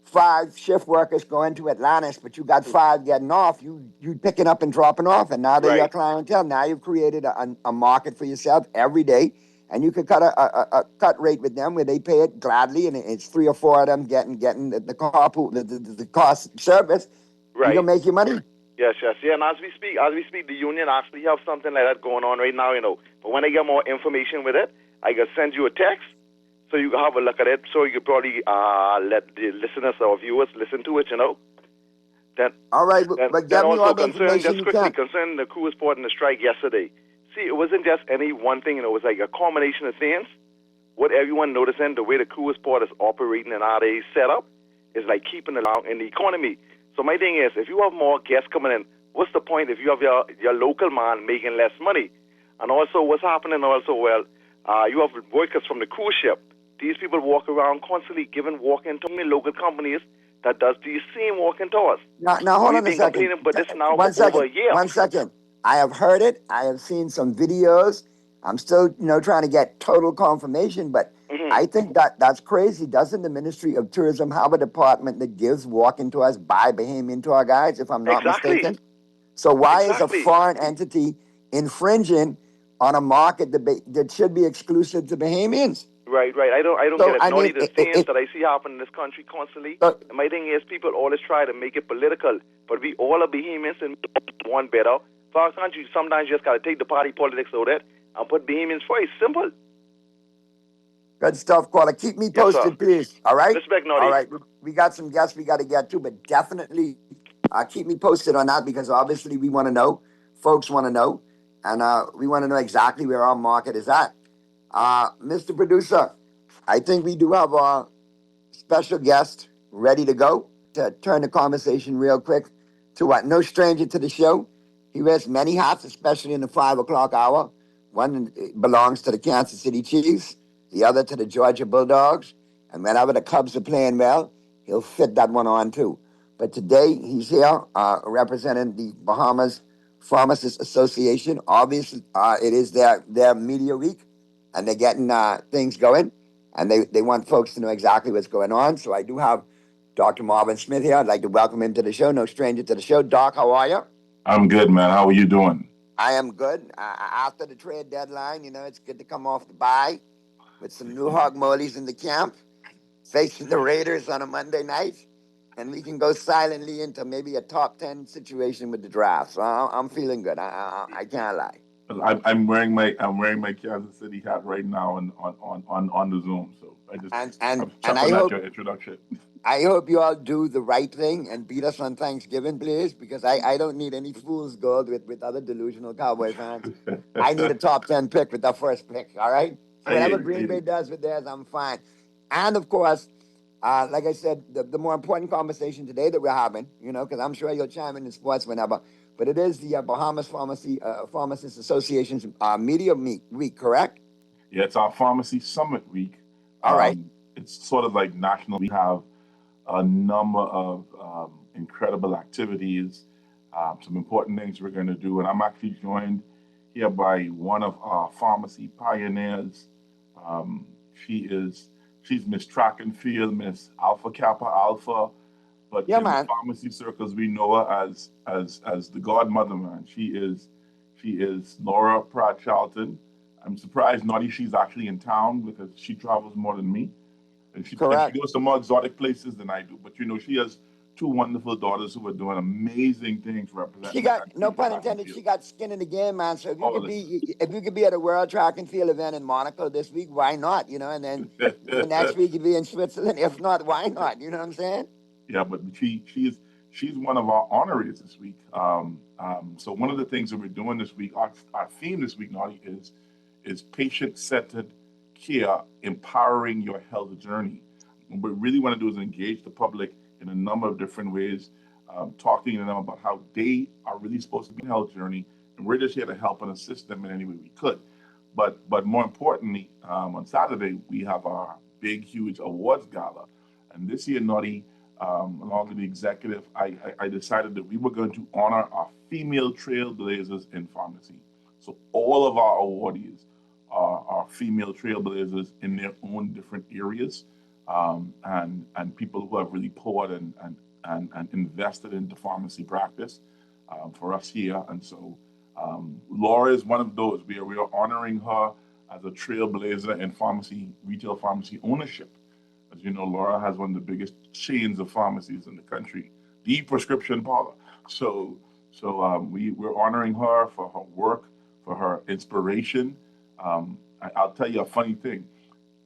Speaker 5: 5 shift workers going to Atlantis, but you got 5 getting off, you picking up and dropping off, and now they're your clientele. Now you've created a market for yourself every day, and you could cut a cut rate with them where they pay it gladly, and it's 3 or 4 of them getting the carpool, the cost service. You can make your money.
Speaker 15: Yes. Yeah, and as we speak, the union actually have something like that going on right now, But when I get more information with it, I can send you a text. So you can have a look at it. So you could probably let the listeners or viewers listen to it, Then,
Speaker 5: all right, but get me all the information you can.
Speaker 15: Concerning the cruise port and the strike yesterday. See, it wasn't just any one thing. It was like a combination of things. What everyone noticing, the way the cruise port is operating and how they set up, is like keeping along in the economy. So my thing is, if you have more guests coming in, what's the point if you have your local man making less money? And also, what's happening also, you have workers from the cruise ship. These people walk around constantly giving walk-in to many local companies that does these same walk-in tours.
Speaker 5: Now hold on a second.
Speaker 15: But this now
Speaker 5: One
Speaker 15: for over a year.
Speaker 5: 1 second. I have heard it. I have seen some videos. I'm still, trying to get total confirmation, but I think that's crazy. Doesn't the Ministry of Tourism have a department that gives walk-in tours by Bahamian tour guides, if I'm not mistaken? So why is a foreign entity infringing on a market that should be exclusive to Bahamians?
Speaker 15: Right. I don't get it. The things that I see happen in this country constantly. My thing is, people always try to make it political, but we all are Bahamians and one better. For our country, sometimes you just got to take the party politics out of it and put Bahamians first. Simple.
Speaker 5: Good stuff, caller. Keep me posted, please. All right?
Speaker 15: Respect, Noddy.
Speaker 5: All right. We got some guests we got to get to, but definitely keep me posted on that because obviously we want to know. Folks want to know. And we want to know exactly where our market is at. Mr. Producer, I think we do have our special guest ready to go. to turn the conversation real quick to what? No stranger to the show. He wears many hats, especially in the 5 o'clock hour. One belongs to the Kansas City Chiefs, the other to the Georgia Bulldogs. And whenever the Cubs are playing well, he'll fit that one on too. But today he's here representing the Bahamas Pharmacists Association. Obviously, it is their media week, and they're getting things going. And they want folks to know exactly what's going on. So I do have Dr. Marvin Smith here. I'd like to welcome him to the show. No stranger to the show. Doc, how are you?
Speaker 16: I'm good, man. How are you doing?
Speaker 5: I am good. After the trade deadline, it's good to come off the bye with some new hog moleys in the camp, facing the Raiders on a Monday night, and we can go silently into maybe a top 10 situation with the draft. So I'm feeling good. I can't lie.
Speaker 16: I'm wearing my Kansas City hat right now on the Zoom. So I just
Speaker 5: and
Speaker 16: I hope your introduction.
Speaker 5: I hope you all do the right thing and beat us on Thanksgiving, please, because I don't need any fool's gold with other delusional Cowboy fans. I need a top 10 pick with the first pick, all right? So whatever Green Bay does with theirs, I'm fine. And, of course, like I said, the more important conversation today that we're having, because I'm sure you'll chime in sports whenever, but it is the Bahamas Pharmacists Association's Media Week, correct?
Speaker 16: Yeah, it's our Pharmacy Summit Week.
Speaker 5: All right.
Speaker 16: It's sort of like national. We have a number of incredible activities, some important things we're going to do. And I'm actually joined here by one of our pharmacy pioneers. She's Miss Track and Field, Miss Alpha Kappa Alpha. But in the pharmacy circles, we know her as the godmother, man. She is Laura Pratt-Charlton. I'm surprised, Naughty, she's actually in town because she travels more than me. And she goes to more exotic places than I do. But, she has two wonderful daughters who are doing amazing things representing.
Speaker 5: She got, no pun intended, she got skin in the game, man. So if you could be at a World Track and Field event in Monaco this week, why not? And then the next week you'd be in Switzerland. If not, why not? You know what I'm saying?
Speaker 16: Yeah, but she's one of our honorees this week. So one of the things that we're doing this week, our theme this week, Naughty, is patient-centered care, empowering your health journey. And what we really want to do is engage the public in a number of different ways, talking to them about how they are really supposed to be in a health journey, and we're just here to help and assist them in any way we could. But more importantly, on Saturday, we have our big, huge awards gala. And this year, Naughty, along with the executive, I decided that we were going to honor our female trailblazers in pharmacy. So all of our awardees are female trailblazers in their own different areas, and people who have really poured and invested into pharmacy practice for us here. And so Laura is one of those. We are honoring her as a trailblazer in retail pharmacy ownership. As you know, Laura has one of the biggest chains of pharmacies in the country, the Prescription Parlor. So we're honoring her for her work, for her inspiration. I'll tell you a funny thing.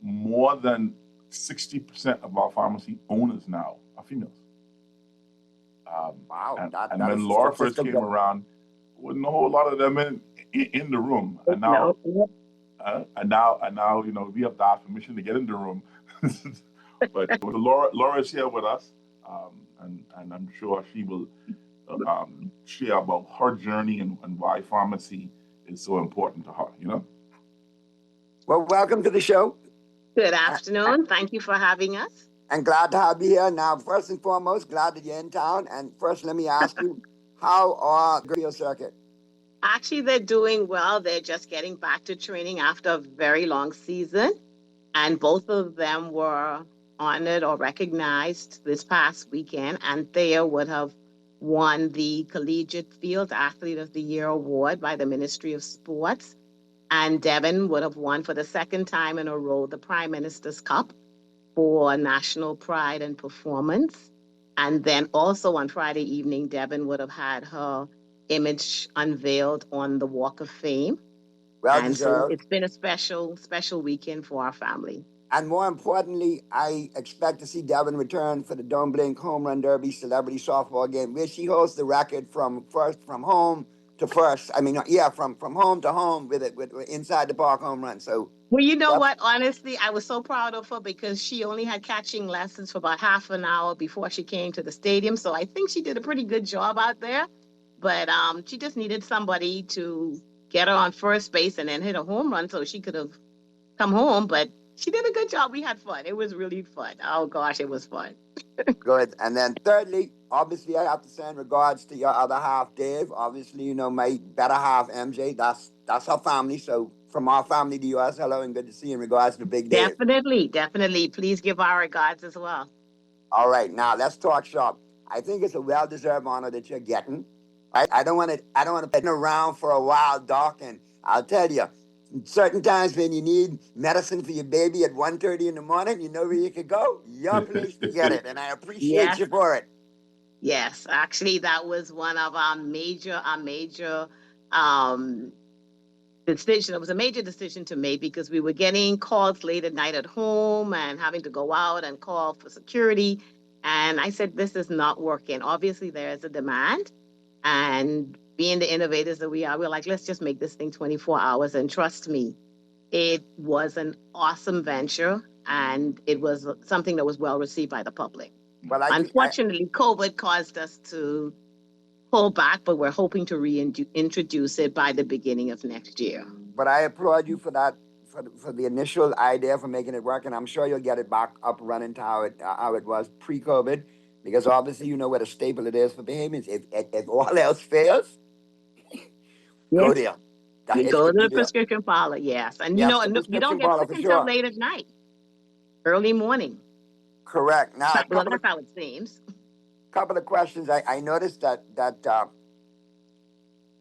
Speaker 16: More than 60% of our pharmacy owners now are females.
Speaker 5: Wow.
Speaker 16: And when Laura first came around, wasn't a whole lot of them in the room. And now, we have to ask permission to get in the room. But Laura is here with us, and I'm sure she will share about her journey and why pharmacy is so important to her,
Speaker 5: Well, welcome to the show.
Speaker 17: Good afternoon. Thank you for having us.
Speaker 5: And glad to have you here. Now, first and foremost, glad that you're in town. And first, let me ask you, how are the field circuit?
Speaker 17: Actually, they're doing well. They're just getting back to training after a very long season. And both of them were honored or recognized this past weekend. Anthea would have won the Collegiate Field Athlete of the Year award by the Ministry of Sports. And Devin would have won for the second time in a row the Prime Minister's Cup for national pride and performance. And then also on Friday evening, Devin would have had her image unveiled on the Walk of Fame.
Speaker 5: Well
Speaker 17: and
Speaker 5: deserved.
Speaker 17: So it's been a special weekend for our family.
Speaker 5: And more importantly, I expect to see Devin return for the Don't Blink Home Run Derby Celebrity Softball game, where she holds the record from home to first. I mean, yeah, from home to home with inside the park home run. So
Speaker 17: Well, you know what? Honestly, I was so proud of her because she only had catching lessons for about half an hour before she came to the stadium. So I think she did a pretty good job out there. But she just needed somebody to get her on first base and then hit a home run so she could have come home. But she did a good job. We had fun. It was really fun. Oh gosh, it was fun.
Speaker 5: Good. And then thirdly, obviously, I have to send regards to your other half, Dave. Obviously, you know, my better half, MJ. That's her family. So from our family to yours, hello and good to see you in regards to Big Dave.
Speaker 17: Definitely. Please give our regards as well.
Speaker 5: All right, now let's talk shop. I think it's a well-deserved honor that you're getting. Right? I don't want to put around for a while, Doc. And I'll tell you, certain times when you need medicine for your baby at 1:30 in the morning, you know where you could go? Your place to get it. And I appreciate you for it.
Speaker 17: Yes, actually, that was one of our major decision. It was a major decision to make because we were getting calls late at night at home and having to go out and call for security. And I said, this is not working. Obviously, there is a demand. And being the innovators that we are, we're like, let's just make this thing 24 hours. And trust me, it was an awesome venture. And it was something that was well received by the public. Well, unfortunately, COVID caused us to pull back, but we're hoping to reintroduce it by the beginning of next year.
Speaker 5: But I applaud you for that, for the initial idea for making it work, and I'm sure you'll get it back up running to how it was pre-COVID, because obviously you know what a staple it is for Bahamians. If all else fails, go there.
Speaker 17: You go to the prescription parlor, yes. And you know, you don't get sick until late at night, early morning.
Speaker 5: Correct. Now,
Speaker 17: well, that's how it seems.
Speaker 5: Couple of questions. I noticed that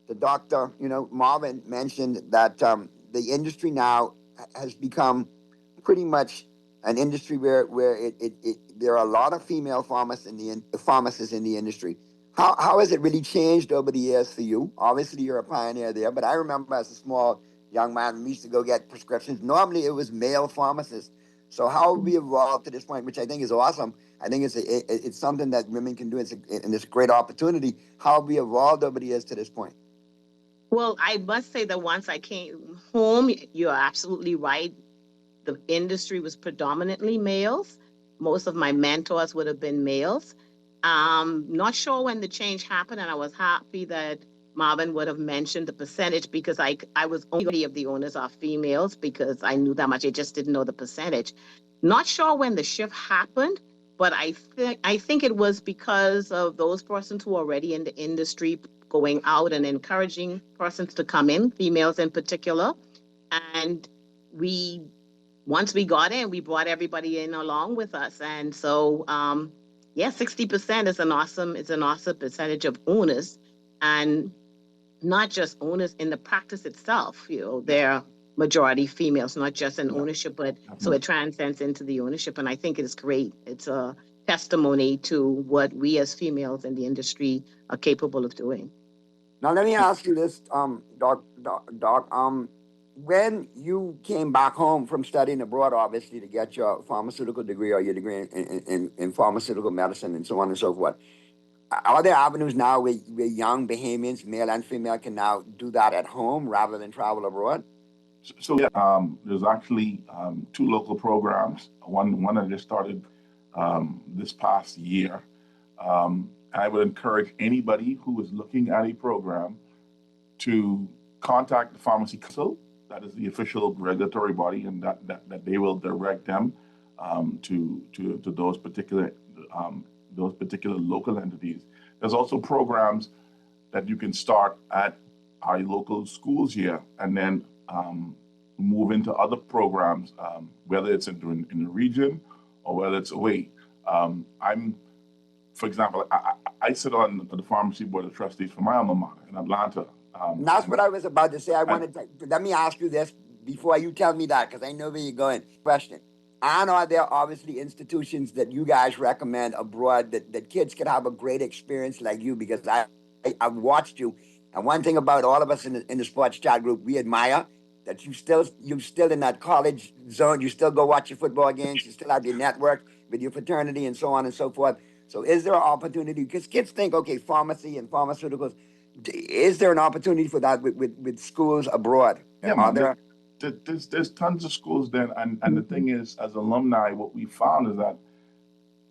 Speaker 5: the doctor, you know, Marvin mentioned that the industry now has become pretty much an industry where there are a lot of female pharmacists in the industry. How has it really changed over the years for you? Obviously, you're a pioneer there, but I remember as a small young man, we used to go get prescriptions. Normally, it was male pharmacists. So how have we evolved to this point, which I think is awesome. I think it's something that women can do, and it's a great opportunity. How have we evolved over the years to this point?
Speaker 17: Well, I must say that once I came home, you're absolutely right. The industry was predominantly males. Most of my mentors would have been males. Not sure when the change happened, and I was happy that Marvin would have mentioned the percentage because I was only of the owners are females because I knew that much. I just didn't know the percentage. Not sure when the shift happened, but I think it was because of those persons who are already in the industry going out and encouraging persons to come in, females in particular. And once we got in, we brought everybody in along with us. And so, 60% is an awesome percentage of owners, and not just owners in the practice itself. You know, they're majority females, not just in ownership, but so it transcends into the ownership. And I think it's great. It's a testimony to what we as females in the industry are capable of doing.
Speaker 5: Now, let me ask you this, Doc. When you came back home from studying abroad, obviously, to get your pharmaceutical degree or your degree in pharmaceutical medicine and so on and so forth, are there avenues now where young Bahamians, male and female, can now do that at home rather than travel abroad?
Speaker 16: So there's actually 2 local programs. One that just started this past year. I would encourage anybody who is looking at a program to contact the Pharmacy Council. That is the official regulatory body, and that they will direct them to those particular local entities. There's also programs that you can start at our local schools here, and then move into other programs, whether it's in the region or whether it's away. For example, I sit on the Pharmacy Board of Trustees for my alma mater in Atlanta.
Speaker 5: That's what I was about to say. Let me ask you this before you tell me that, because I know where you're going. Question. And are there obviously institutions that you guys recommend abroad that kids could have a great experience like you? Because I've watched you. And one thing about all of us in the sports chat group, we admire that you're still in that college zone. You still go watch your football games. You still have your network with your fraternity and so on and so forth. So is there an opportunity? Because kids think, okay, pharmacy and pharmaceuticals, Is there an opportunity for that with schools abroad?
Speaker 16: Yeah,
Speaker 5: Are
Speaker 16: man.
Speaker 5: there?
Speaker 16: There's tons of schools there, and the thing is, as alumni, what we found is that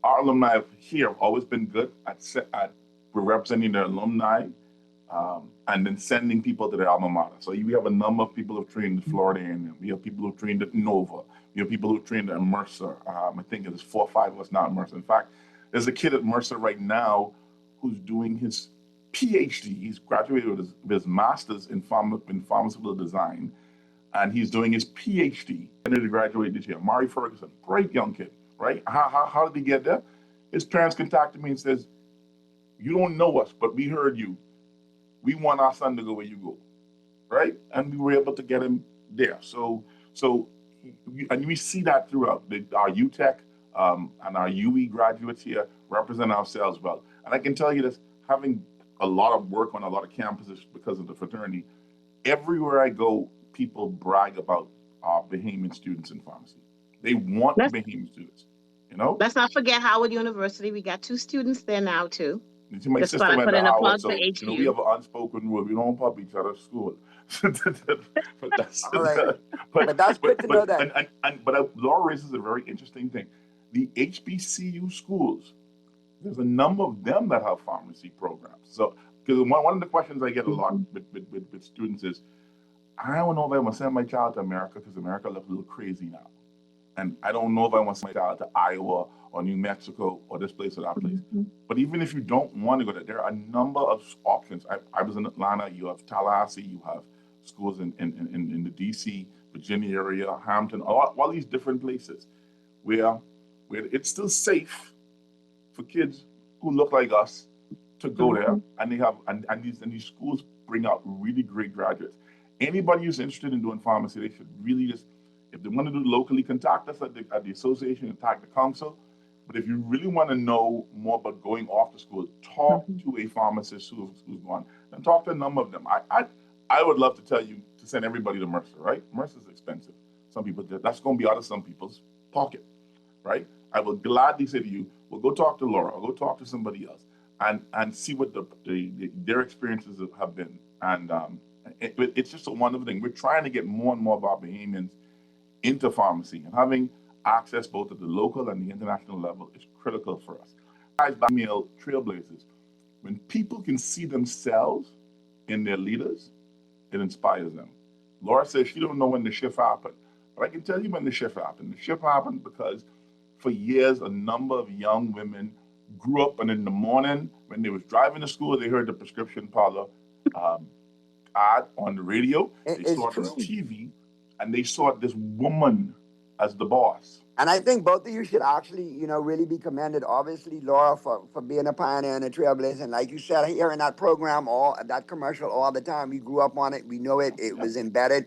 Speaker 16: our alumni here have always been good at representing their alumni, and then sending people to their alma mater. So we have a number of people who've trained at Florida A&M. We have people who've trained at Nova. We have people who've trained at Mercer. I think there's 4 or 5 of us now at Mercer. In fact, there's a kid at Mercer right now who's doing his PhD. He's graduated with his master's in pharmaceutical design, and he's doing his PhD. And he graduated this year. Mari Ferguson, great young kid, right? How did he get there? His parents contacted me and says, "You don't know us, but we heard you. We want our son to go where you go," right? And we were able to get him there. And we see that throughout. Our UTEC and our UE graduates here represent ourselves well. And I can tell you this, having a lot of work on a lot of campuses because of the fraternity, everywhere I go, people brag about our Bahamian students in pharmacy. They want Bahamian students, you know?
Speaker 17: Let's not forget Howard University. We got 2 students there now, too.
Speaker 16: My
Speaker 17: Just
Speaker 16: sister
Speaker 17: wanna
Speaker 16: went
Speaker 17: put
Speaker 16: to
Speaker 17: in a
Speaker 16: Howard,
Speaker 17: plug
Speaker 16: so
Speaker 17: for
Speaker 16: you know, we
Speaker 17: HU.
Speaker 16: have an unspoken rule. We don't pub each other's school. But that's,
Speaker 5: All right. But that's good to know that.
Speaker 16: But Laura raises a very interesting thing. The HBCU schools, there's a number of them that have pharmacy programs. So, because one of the questions I get a lot with students is, I don't know if I want to send my child to America because America looks a little crazy now. And I don't know if I want to send my child to Iowa or New Mexico or this place or that place. But even if you don't want to go there are a number of options. I was in Atlanta, you have Tallahassee, you have schools in the DC, Virginia area, Hampton, all these different places where it's still safe for kids who look like us to go there, and they have and these schools bring out really great graduates. Anybody who's interested in doing pharmacy, they should really just, if they want to do it locally, contact us at the association, contact the council. But if you really want to know more about going off to school, talk to a pharmacist who's gone, and talk to a number of them. I would love to tell you to send everybody to Mercer, right? Mercer's expensive. Some people, that's going to be out of some people's pocket, right? I will gladly say to you, well, go talk to Laura, or go talk to somebody else, and see what their experiences have been. And it's just a wonderful thing. We're trying to get more and more of our Bahamians into pharmacy, and having access both at the local and the international level is critical for us. As male trailblazers, when people can see themselves in their leaders, it inspires them. Laura says she don't know when the shift happened, but I can tell you when the shift happened. The shift happened because for years, a number of young women grew up, and in the morning, when they was driving to school, they heard the prescription parlor ad on the radio. They saw it on TV, and they saw this woman as the boss.
Speaker 5: And I think both of you should actually, really be commended. Obviously, Laura, for being a pioneer and a trailblazer. And like you said, here in that program, that commercial all the time, we grew up on it. We know it. It was embedded.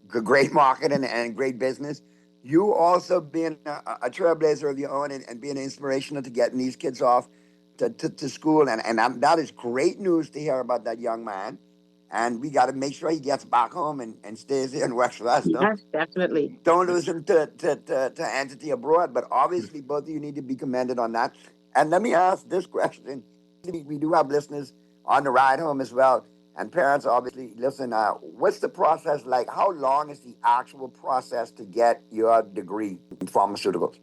Speaker 5: Great marketing and great business. You also being a trailblazer of your own and being inspirational to getting these kids off to school. And that is great news to hear about that young man. And we got to make sure he gets back home and stays here in West West.
Speaker 17: Yes, definitely.
Speaker 5: Don't lose him to entity abroad. But obviously, both of you need to be commended on that. And let me ask this question. We do have listeners on the ride home as well. And parents, obviously, listen, what's the process like? How long is the actual process to get your degree in pharmaceuticals?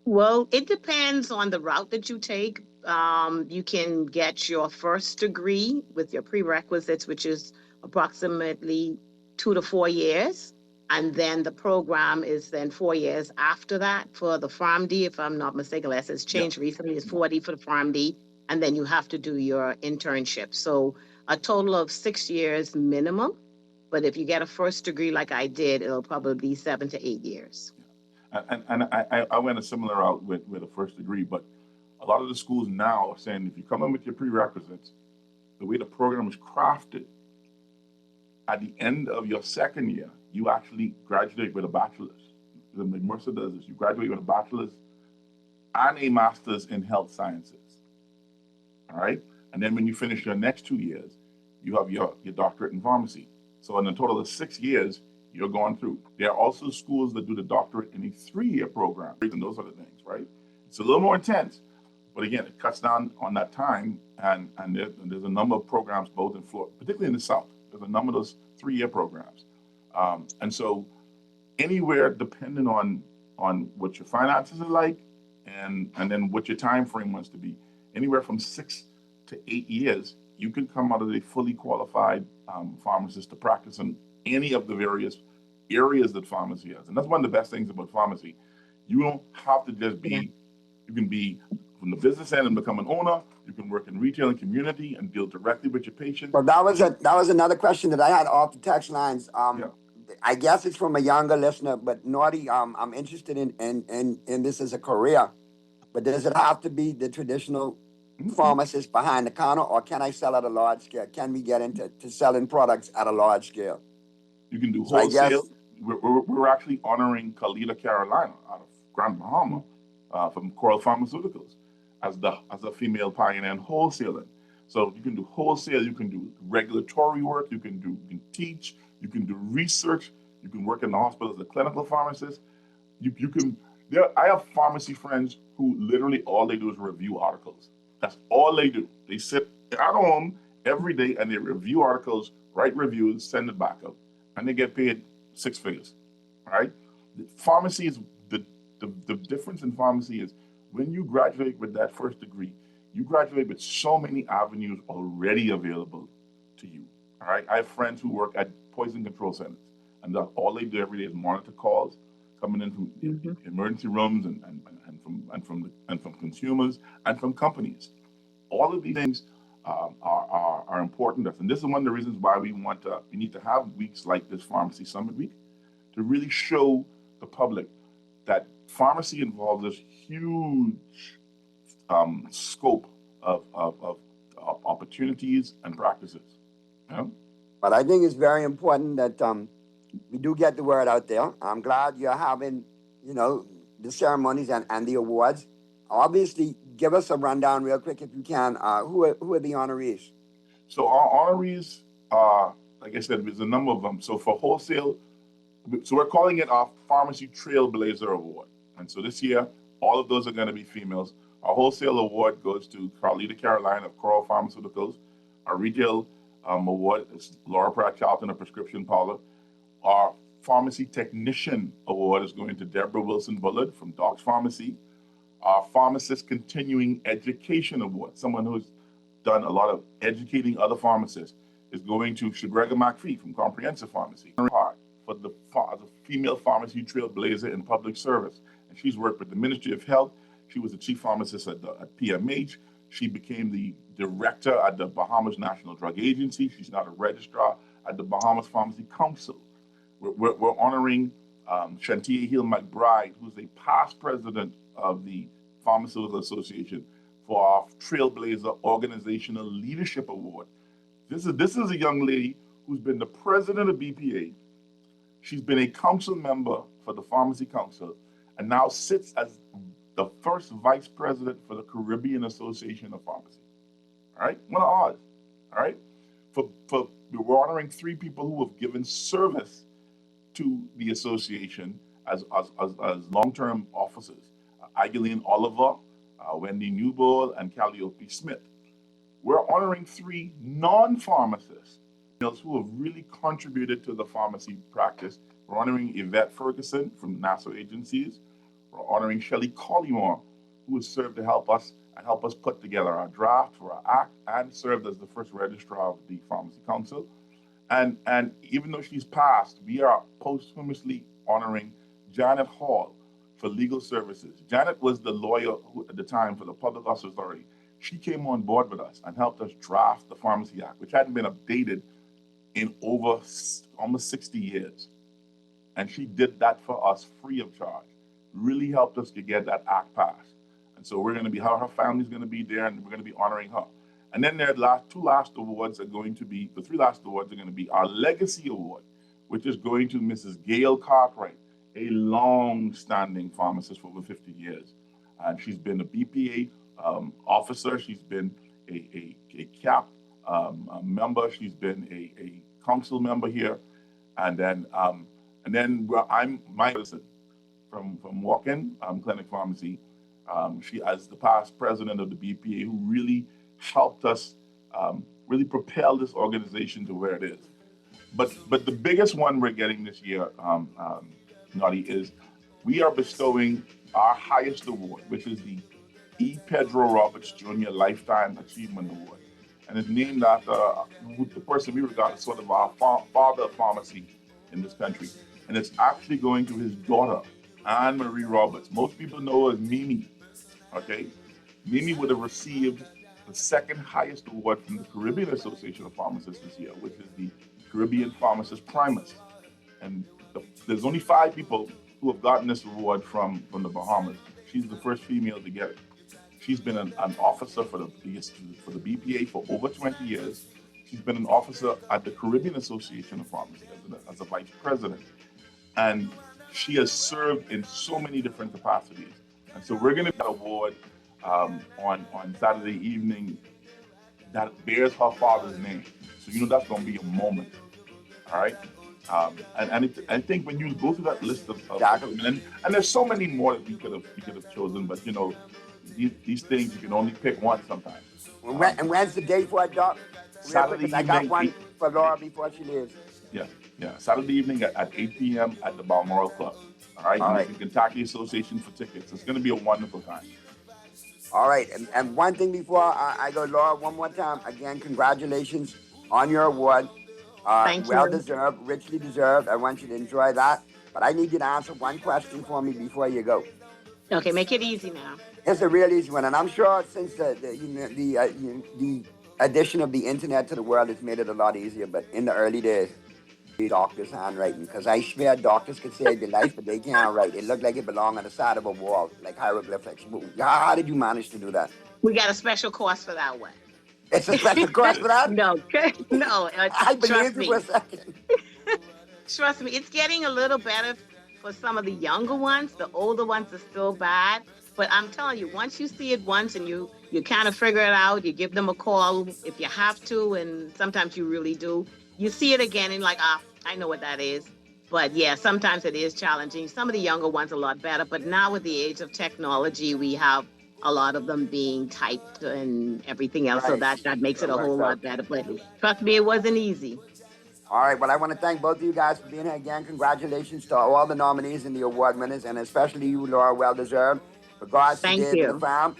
Speaker 17: Well, it depends on the route that you take. You can get your first degree with your prerequisites, which is approximately 2 to 4 years. And then the program is then 4 years after that for the PharmD, if I'm not mistaken, unless it's changed recently, it's 40 for the PharmD. And then you have to do your internship. So a total of 6 years minimum. But if you get a first degree like I did, it'll probably be 7 to 8 years.
Speaker 16: And I went a similar route with a first degree, but a lot of the schools now are saying if you come in with your prerequisites, the way the program is crafted, at the end of your second year, you actually graduate with a bachelor's. Like Mercer does is you graduate with a bachelor's and a master's in health sciences. All right? And then when you finish your next 2 years, you have your doctorate in pharmacy. So in a total of 6 years, you're going through. There are also schools that do the doctorate in a 3-year program, and those are the things, right? It's a little more intense, But again, it cuts down on that time, and there's a number of programs both in Florida, particularly in the South. There's a number of those 3-year programs, and so anywhere depending on what your finances are like, and then what your time frame wants to be, anywhere from 6 to 8 years, you can come out as a fully qualified pharmacist to practice in any of the various areas that pharmacy has. And that's one of the best things about pharmacy. You don't have to just be, you can be from the business end and become an owner. You can work in retail and community and deal directly with your patients.
Speaker 5: Well, that was another question that I had off the text lines. I guess it's from a younger listener, but Naughty, I'm interested in this as a career. But does it have to be the traditional pharmacist behind the counter, or can I sell at a large scale? Can we get into selling products at a large scale?
Speaker 16: You can do
Speaker 5: So I guess-
Speaker 16: wholesale. We're actually honoring Kalita Carolina out of Grand Bahama from Coral Pharmaceuticals as a female pioneer in wholesaling. So you can do wholesale, you can do regulatory work, you can teach, you can do research, you can work in the hospital as a clinical pharmacist. I have pharmacy friends who literally all they do is review articles. That's all they do. They sit at home every day and they review articles, write reviews, send it back out, and they get paid 6 figures. Right? The pharmacy is the difference in pharmacy is when you graduate with that first degree, you graduate with so many avenues already available to you. All right. I have friends who work at poison control centers, and all they do every day is monitor calls coming in from emergency rooms and from consumers and from companies. All of these things are important to us, and this is one of the reasons why we need to have weeks like this Pharmacy Summit Week to really show the public that pharmacy involves this huge scope of opportunities and practices. Yeah?
Speaker 5: But I think it's very important that we do get the word out there. I'm glad you're having, the ceremonies and the awards. Obviously, give us a rundown real quick if you can. Who are the honorees?
Speaker 16: So our honorees are, like I said, there's a number of them. So for wholesale, so we're calling it our Pharmacy Trailblazer Award. And so this year, all of those are going to be females. Our wholesale award goes to Carlita Caroline of Coral Pharmaceuticals. Our retail award is Laura Pratt Charlton of Prescription Parlor. Our pharmacy technician award is going to Deborah Wilson Bullard from Doc's Pharmacy. Our pharmacist continuing education award, someone who's done a lot of educating other pharmacists, is going to Shagrega McPhee from Comprehensive Pharmacy. For the female pharmacy trailblazer in public service. And she's worked with the Ministry of Health. She was the chief pharmacist at PMH. She became the director at the Bahamas National Drug Agency. She's now a registrar at the Bahamas Pharmacy Council. We're honoring Shantia Hill McBride, who's a past president of the Pharmaceutical Association, for our Trailblazer Organizational Leadership Award. This is a young lady who's been the president of BPA. She's been a council member for the Pharmacy Council and now sits as the first vice president for the Caribbean Association of Pharmacy. All right, one of ours. All right, we're honoring 3 people who have given service to the association as long-term officers: Aigeline Oliver, Wendy Newbold, and Calliope Smith. We're honoring 3 non-pharmacists who have really contributed to the pharmacy practice. We're honoring Yvette Ferguson from Nassau Agencies. We're honoring Shelley Collymore, who has served to help us put together our draft for our act and served as the first registrar of the Pharmacy Council. And even though she's passed, we are posthumously honoring Janet Hall for legal services. Janet was the lawyer at the time for the Public Hospital Authority. She came on board with us and helped us draft the Pharmacy Act, which hadn't been updated in over almost 60 years. And she did that for us free of charge. Really helped us to get that act passed. And so we're going to be, her family's going to be there, and we're going to be honoring her. And then the 3 last awards are going to be our Legacy Award, which is going to Mrs. Gail Cartwright, a long-standing pharmacist for over 50 years. And she's been a BPA officer. She's been a CAP member. She's been a council member here. And then I'm my person from Walk-In Clinic Pharmacy. She, as the past president of the BPA, who really helped us really propel this organization to where it is. But the biggest one we're getting this year, Naughty, is we are bestowing our highest award, which is the E. Pedro Roberts Jr. Lifetime Achievement Award. And it's named after the person we regard as sort of our father of pharmacy in this country. And it's actually going to his daughter, Anne Marie Roberts. Most people know her as Mimi, okay? Mimi would have received the second highest award from the Caribbean Association of Pharmacists this year, which is the Caribbean Pharmacist Primus. And there's only 5 people who have gotten this award from the Bahamas. She's the first female to get it. She's been an officer for the BPA for over 20 years. She's been an officer at the Caribbean Association of Pharmacists as a vice president. And she has served in so many different capacities. And so we're going to get an award on Saturday evening that bears her father's name. So, that's going to be a moment. All right? I think when you go through that list of and there's so many more that we could have chosen, but these things you can only pick one sometimes.
Speaker 5: And when's the date for it, Doc?
Speaker 16: Saturday evening.
Speaker 5: I got one for Laura before she leaves.
Speaker 16: Yeah. Saturday evening at 8 p.m. at the Balmoral Club. All right. The Kentucky Association for tickets. It's going to be a wonderful time.
Speaker 5: All right. And one thing before I go, Laura, one more time. Again, congratulations on your award.
Speaker 17: Thank you.
Speaker 5: Well deserved, richly deserved. I want you to enjoy that. But I need you to answer one question for me before you go.
Speaker 17: Okay, make it easy now.
Speaker 5: It's a real easy one, and I'm sure since the addition of the internet to the world has made it a lot easier. But in the early days, the doctor's handwriting, because I swear doctors could save your life, but they can't write. It looked like it belonged on the side of a wall, like hieroglyphics. How did you manage to do that?
Speaker 17: We got a special course for that one.
Speaker 5: It's a special course for that?
Speaker 17: No.
Speaker 5: I believe you for a second.
Speaker 17: Trust me, it's getting a little better for some of the younger ones. The older ones are still bad. But I'm telling you, once you see it once and you kind of figure it out, you give them a call if you have to, and sometimes you really do. You see it again and like, I know what that is. But yeah, sometimes it is challenging. Some of the younger ones are a lot better. But now with the age of technology, we have a lot of them being typed and everything else. Right. So that makes it a whole lot better. But trust me, it wasn't easy.
Speaker 5: All right. Well, I want to thank both of you guys for being here again. Congratulations to all the nominees and the award winners, and especially you, Laura, well deserved. Regards to the fam.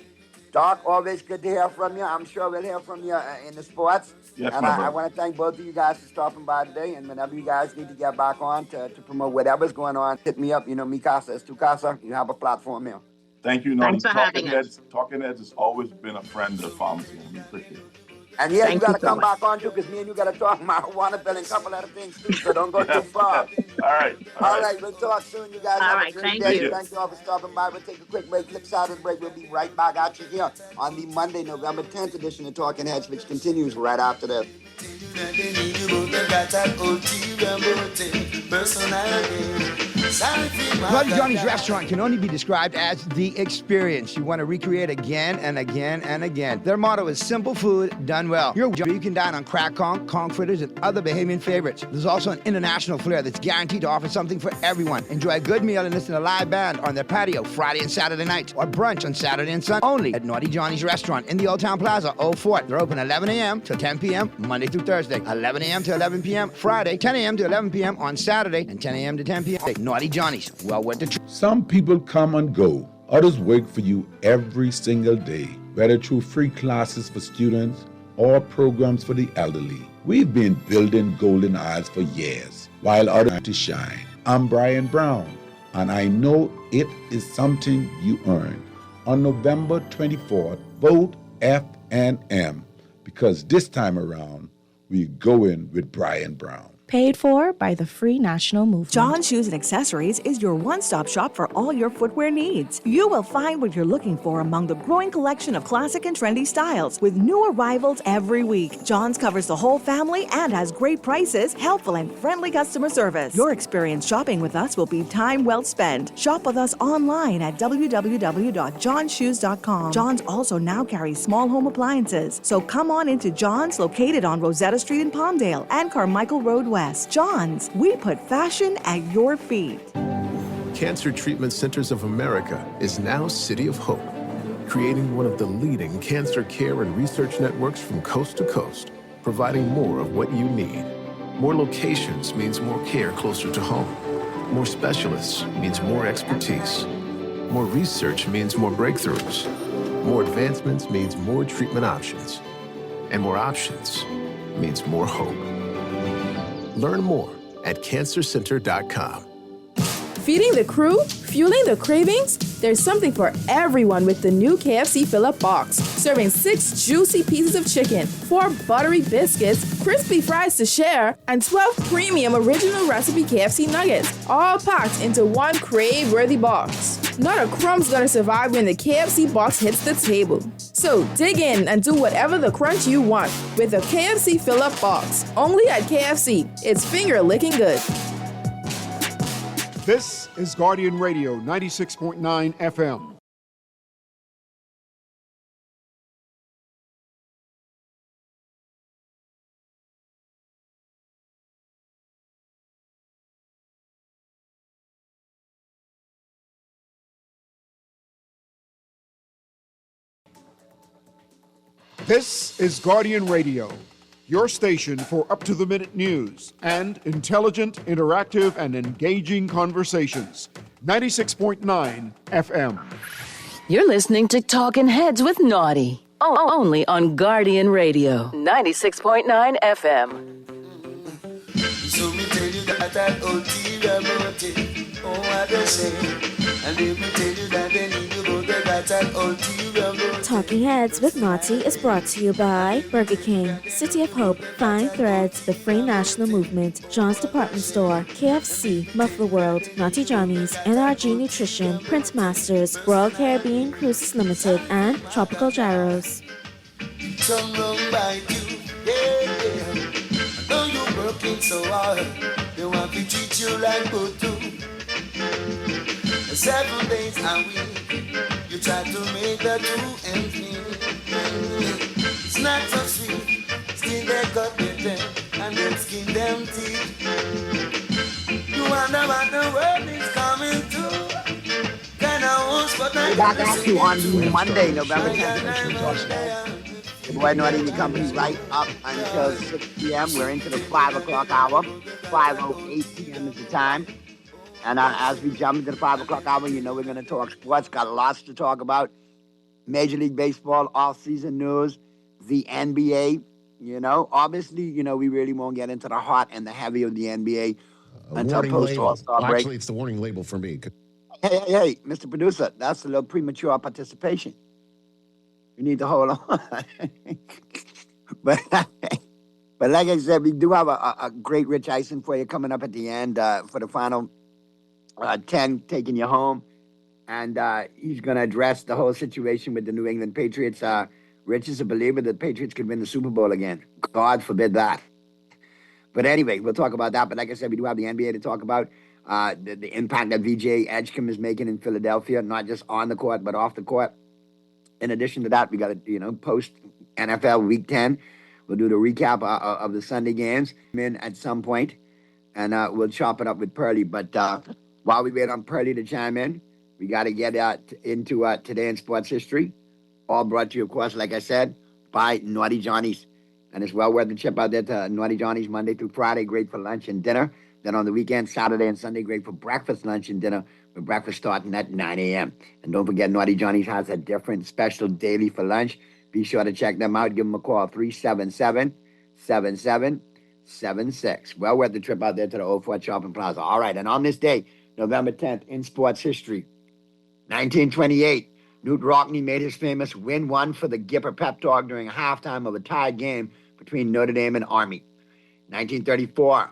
Speaker 5: Doc, always good to hear from you. I'm sure we'll hear from you in the sports.
Speaker 16: Yes,
Speaker 5: and I want to thank both of you guys for stopping by today. And whenever you guys need to get back on to promote whatever's going on, hit me up. Mi casa es tu casa. You have a platform here.
Speaker 16: Thank you, Naughty. Talking Heads has always been a friend of the pharmacy, and we appreciate it.
Speaker 5: And yeah, you got to come back on too, because me and you got to talk marijuana bill and a couple other things too, so don't go too far. All right, we'll talk soon. You guys have a great day. Thank you all for stopping by. We'll take a quick break. Flip side of the break, we'll be right back at you here on the Monday, November 10th edition of Talking Heads, which continues right after this.
Speaker 18: Bloody Johnny's Restaurant can only be described as the experience you want to recreate again and again and again. Their motto is simple food done well. You can dine on crack conch fritters, and other Bahamian favorites. There's also an international flair that's guaranteed to offer something for everyone. Enjoy a good meal and listen to a live band on their patio Friday and Saturday nights, or brunch on Saturday and Sunday only at Naughty Johnny's Restaurant in the Old Town Plaza, Old Fort. They're open 11 a.m. till 10 p.m. Monday through Thursday, 11 a.m. to 11 p.m. Friday, 10 a.m. to 11 p.m. on Saturday, and 10 a.m. to 10 p.m. Naughty Johnny's. Well worth the trip.
Speaker 10: Some people come and go. Others work for you every single day, whether through free classes for students or programs for the elderly. We've been building Golden Isles for years, while others to shine. I'm Brian Brown, and I know it is something you earn. On November 24th, vote FNM, because this time around, we're going with Brian Brown.
Speaker 11: Paid for by the Free National Movement.
Speaker 19: John Shoes and Accessories is your one-stop shop for all your footwear needs. You will find what you're looking for among the growing collection of classic and trendy styles with new arrivals every week. John's covers the whole family and has great prices, helpful and friendly customer service. Your experience shopping with us will be time well spent. Shop with us online at www.johnshoes.com. John's also now carries small home appliances, so come on into John's, located on Rosetta Street in Palmdale and Carmichael Road West. John's, we put fashion at your feet.
Speaker 20: Cancer Treatment Centers of America is now City of Hope, creating one of the leading cancer care and research networks from coast to coast, providing more of what you need. More locations means more care closer to home. More specialists means more expertise. More research means more breakthroughs. More advancements means more treatment options. And more options means more hope. Learn more at cancercenter.com.
Speaker 12: Feeding the crew? Fueling the cravings? There's something for everyone with the new KFC Fill-Up Box. Serving 6 juicy pieces of chicken, 4 buttery biscuits, crispy fries to share, and 12 premium original recipe KFC nuggets. All packed into one crave-worthy box. Not a crumb's gonna survive when the KFC box hits the table. So dig in and do whatever the crunch you want with the KFC Fill-Up Box. Only at KFC. It's finger-licking good.
Speaker 1: This is Guardian Radio 96.9 FM. This is Guardian Radio, your station for up-to-the-minute news and intelligent, interactive, and engaging conversations. 96.9 FM.
Speaker 2: You're listening to Talking Heads with Naughty. Only on Guardian Radio 96.9 FM.
Speaker 3: So me tell you that ulterior motive, oh what they say, and let me tell you that they need you both, they got that ulterior motive.
Speaker 4: Talking Heads with Naughty is brought to you by Burger King, City of Hope, Fine Threads, the Free National Movement, John's Department Store, KFC, Muffler World, Naughty Johnny's, NRG Nutrition, Prince Masters, Royal Caribbean Cruises Limited, and Tropical Gyros.
Speaker 3: Some wrong by you, yeah. I know you're working so hard, they want to treat you like Butu. 7 days a week, you try to make the 2 ends meet. It's not so sweet, still they cut their teeth and then skin them teeth. You wonder what the world is coming to. Kind of host, but I
Speaker 5: Back at you on Monday, November 10th. The boy Naughty and the company right up until 6 p.m. We're into the 5 o'clock hour. 5:08 p.m. is the time. And as we jump into the 5 o'clock hour, you know we're going to talk sports. Got lots to talk about. Major League Baseball, off-season news, the NBA. You know, obviously, you know, we really won't get into the hot and the heavy of the NBA until post-All-Star break.
Speaker 21: Actually, it's the warning label for me.
Speaker 5: Hey, Mr. Producer, that's a little premature participation. You need to hold on. But like I said, we do have a great Rich Eisen for you coming up at the end for the final 10, taking you home. And he's going to address the whole situation with the New England Patriots. Rich is a believer that the Patriots could win the Super Bowl again. God forbid that. But anyway, we'll talk about that. But like I said, we do have the NBA to talk about. The impact that VJ Edgecombe is making in Philadelphia, not just on the court, but off the court. In addition to that, we got to, post NFL Week 10. We'll do the recap of the Sunday games at some point, and we'll chop it up with Pearlie. But while we wait on Pearlie to chime in, we got to get into Today in Sports History. All brought to you, of course, like I said, by Naughty Johnny's. And it's well worth the trip out there to Naughty Johnny's Monday through Friday, great for lunch and dinner. Then on the weekend, Saturday and Sunday, great for breakfast, lunch, and dinner, with breakfast starting at 9 a.m. And don't forget, Naughty Johnny's has a different special daily for lunch. Be sure to check them out. Give them a call, 377-7776. Well worth the trip out there to the Old Fort Shopping Plaza. All right, and on this day, November 10th, in sports history, 1928, Knute Rockne made his famous win one for the Gipper pep talk during halftime of a tied game between Notre Dame and Army. 1934,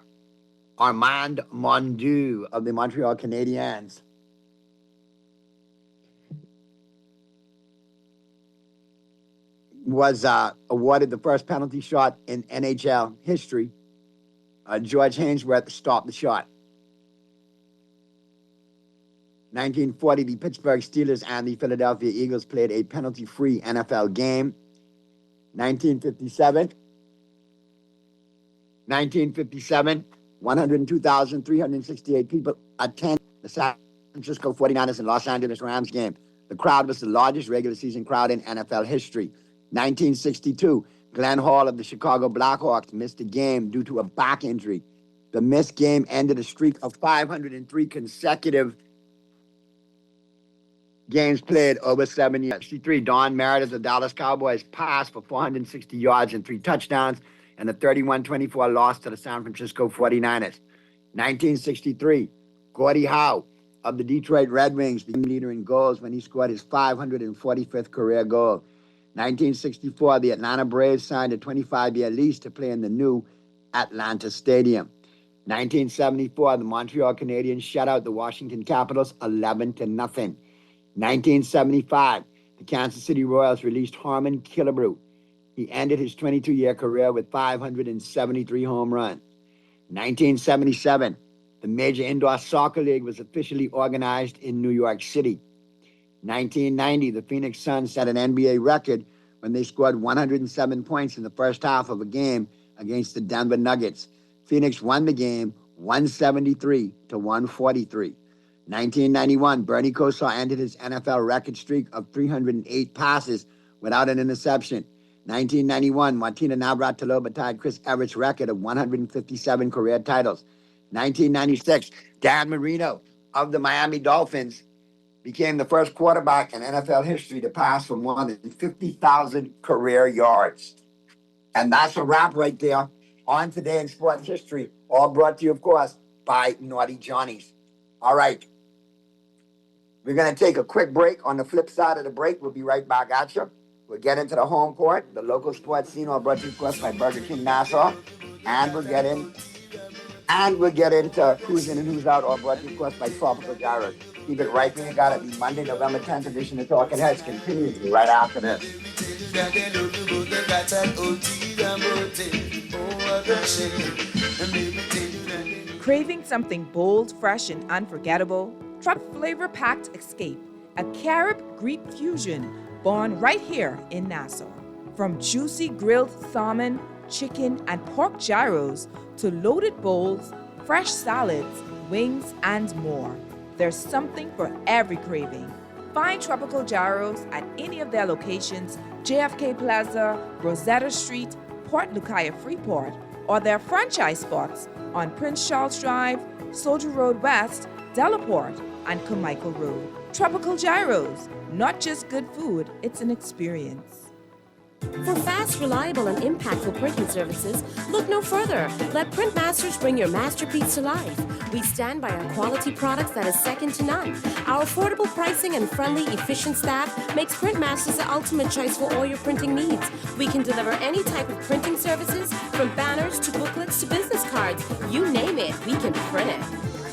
Speaker 5: Armand Mondieu of the Montreal Canadiens was awarded the first penalty shot in NHL history. George Hainsworth stopped the shot. 1940, the Pittsburgh Steelers and the Philadelphia Eagles played a penalty-free NFL game. 1957, 102,368 people attend the San Francisco 49ers and Los Angeles Rams game. The crowd was the largest regular season crowd in NFL history. 1962, Glenn Hall of the Chicago Blackhawks missed a game due to a back injury. The missed game ended a streak of 503 consecutive games played over 7 years. 63, Don Meredith of the Dallas Cowboys passed for 460 yards and 3 touchdowns and a 31-24 loss to the San Francisco 49ers. 1963, Gordie Howe of the Detroit Red Wings became leader in goals when he scored his 545th career goal. 1964, the Atlanta Braves signed a 25-year lease to play in the new Atlanta Stadium. 1974, the Montreal Canadiens shut out the Washington Capitals 11-0. 1975, the Kansas City Royals released Harmon Killebrew. He ended his 22-year career with 573 home runs. 1977, the Major Indoor Soccer League was officially organized in New York City. 1990, the Phoenix Suns set an NBA record when they scored 107 points in the first half of a game against the Denver Nuggets. Phoenix won the game 173-143. 1991, Bernie Kosar ended his NFL record streak of 308 passes without an interception. 1991, Martina Navratilova tied Chris Everett's record of 157 career titles. 1996, Dan Marino of the Miami Dolphins became the first quarterback in NFL history to pass for more than 50,000 career yards. And that's a wrap right there on Today in Sports History, all brought to you, of course, by Naughty Johnny's. All right. We're going to take a quick break. On the flip side of the break, we'll be right back at you. We'll get into the home court, the local sports scene, all brought to you, of course, by Burger King Nassau. And we'll get into who's in and who's out, all brought to you, of course, by Tropical Gyros. Keep it right where you got it. The Monday, November 10th edition of Talking Heads continues right after this.
Speaker 12: Craving something bold, fresh, and unforgettable? Try flavor-packed Escape, a Carib-Greek fusion born right here in Nassau. From juicy grilled salmon, chicken, and pork gyros to loaded bowls, fresh salads, wings, and more. There's something for every craving. Find Tropical Gyros at any of their locations, JFK Plaza, Rosetta Street, Port Lucaya Freeport, or their franchise spots on Prince Charles Drive, Soldier Road West, Delaport, and Carmichael Road. Tropical Gyros, not just good food, it's an experience.
Speaker 21: For fast, reliable, and impactful printing services, look no further. Let Printmasters bring your masterpiece to life. We stand by our quality products that is second to none. Our affordable pricing and friendly, efficient staff makes Printmasters the ultimate choice for all your printing needs. We can deliver any type of printing services, from banners to booklets to business cards. You name it, we can print it.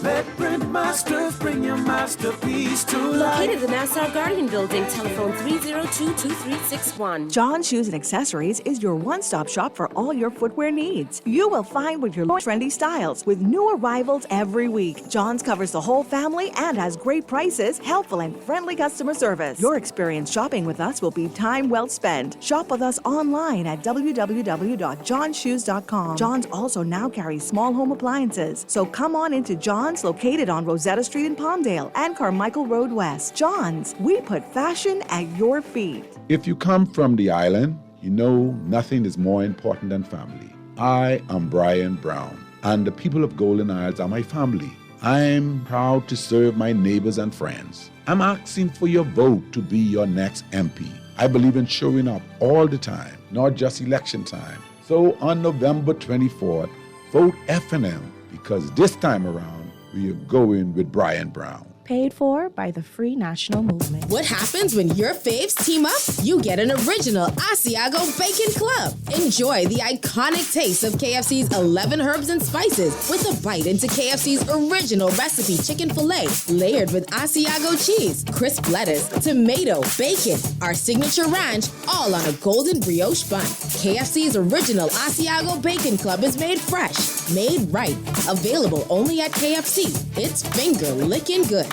Speaker 3: Let Printmasters bring your masterpiece to life.
Speaker 21: Located in the Nassau Guardian Building, telephone 302-2361.
Speaker 19: John Shoes and Accessories is your one-stop shop for all your footwear needs. You will find what your trendy styles with new arrivals every week. John's covers the whole family and has great prices, helpful and friendly customer service. Your experience shopping with us will be time well spent. Shop with us online at www.johnshoes.com. John's also now carries small home appliances, so come on into John's, located on Rosetta Street in Palmdale and Carmichael Road West. John's, we put fashion at your feet.
Speaker 10: If you come from the island, you know nothing is more important than family. I am Brian Brown, and the people of Golden Isles are my family. I'm proud to serve my neighbors and friends. I'm asking for your vote to be your next MP. I believe in showing up all the time, not just election time. So on November 24th, vote F&M, because this time around, we are going with Brian Brown.
Speaker 11: Paid for by the Free National Movement.
Speaker 7: What happens when your faves team up? You get an original Asiago Bacon Club. Enjoy the iconic taste of KFC's 11 herbs and spices with a bite into KFC's original recipe chicken filet layered with Asiago cheese, crisp lettuce, tomato, bacon, our signature ranch, all on a golden brioche bun. KFC's original Asiago Bacon Club is made fresh, made right, available only at KFC. It's finger licking good.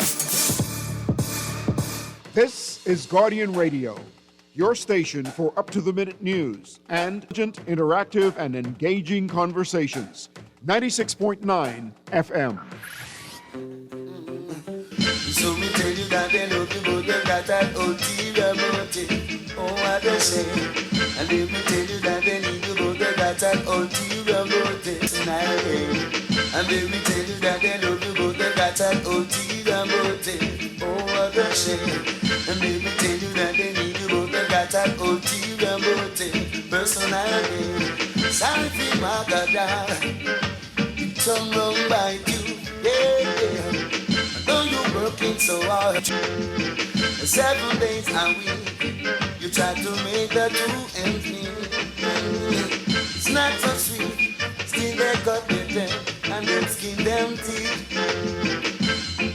Speaker 1: This is Guardian Radio, your station for up-to-the-minute news and interactive and engaging conversations. 96.9 FM.
Speaker 3: So me tell you that they love you, but you got got an ulterior motive. Oh, what a shame. And let me tell you that they need you, but they got an ulterior motive tonight. And let me tell you that they love you, but they got an ulterior motive. Oh, what a shame. And let me tell you that they need you, but they got an ulterior motive. Personally, sorry for my God, it's all wrong by you. Yeah. Though you're working so hard, 7 days a week, you try to make the 2 ends meet. It's not so sweet, still they cut their teeth and then skin them teeth.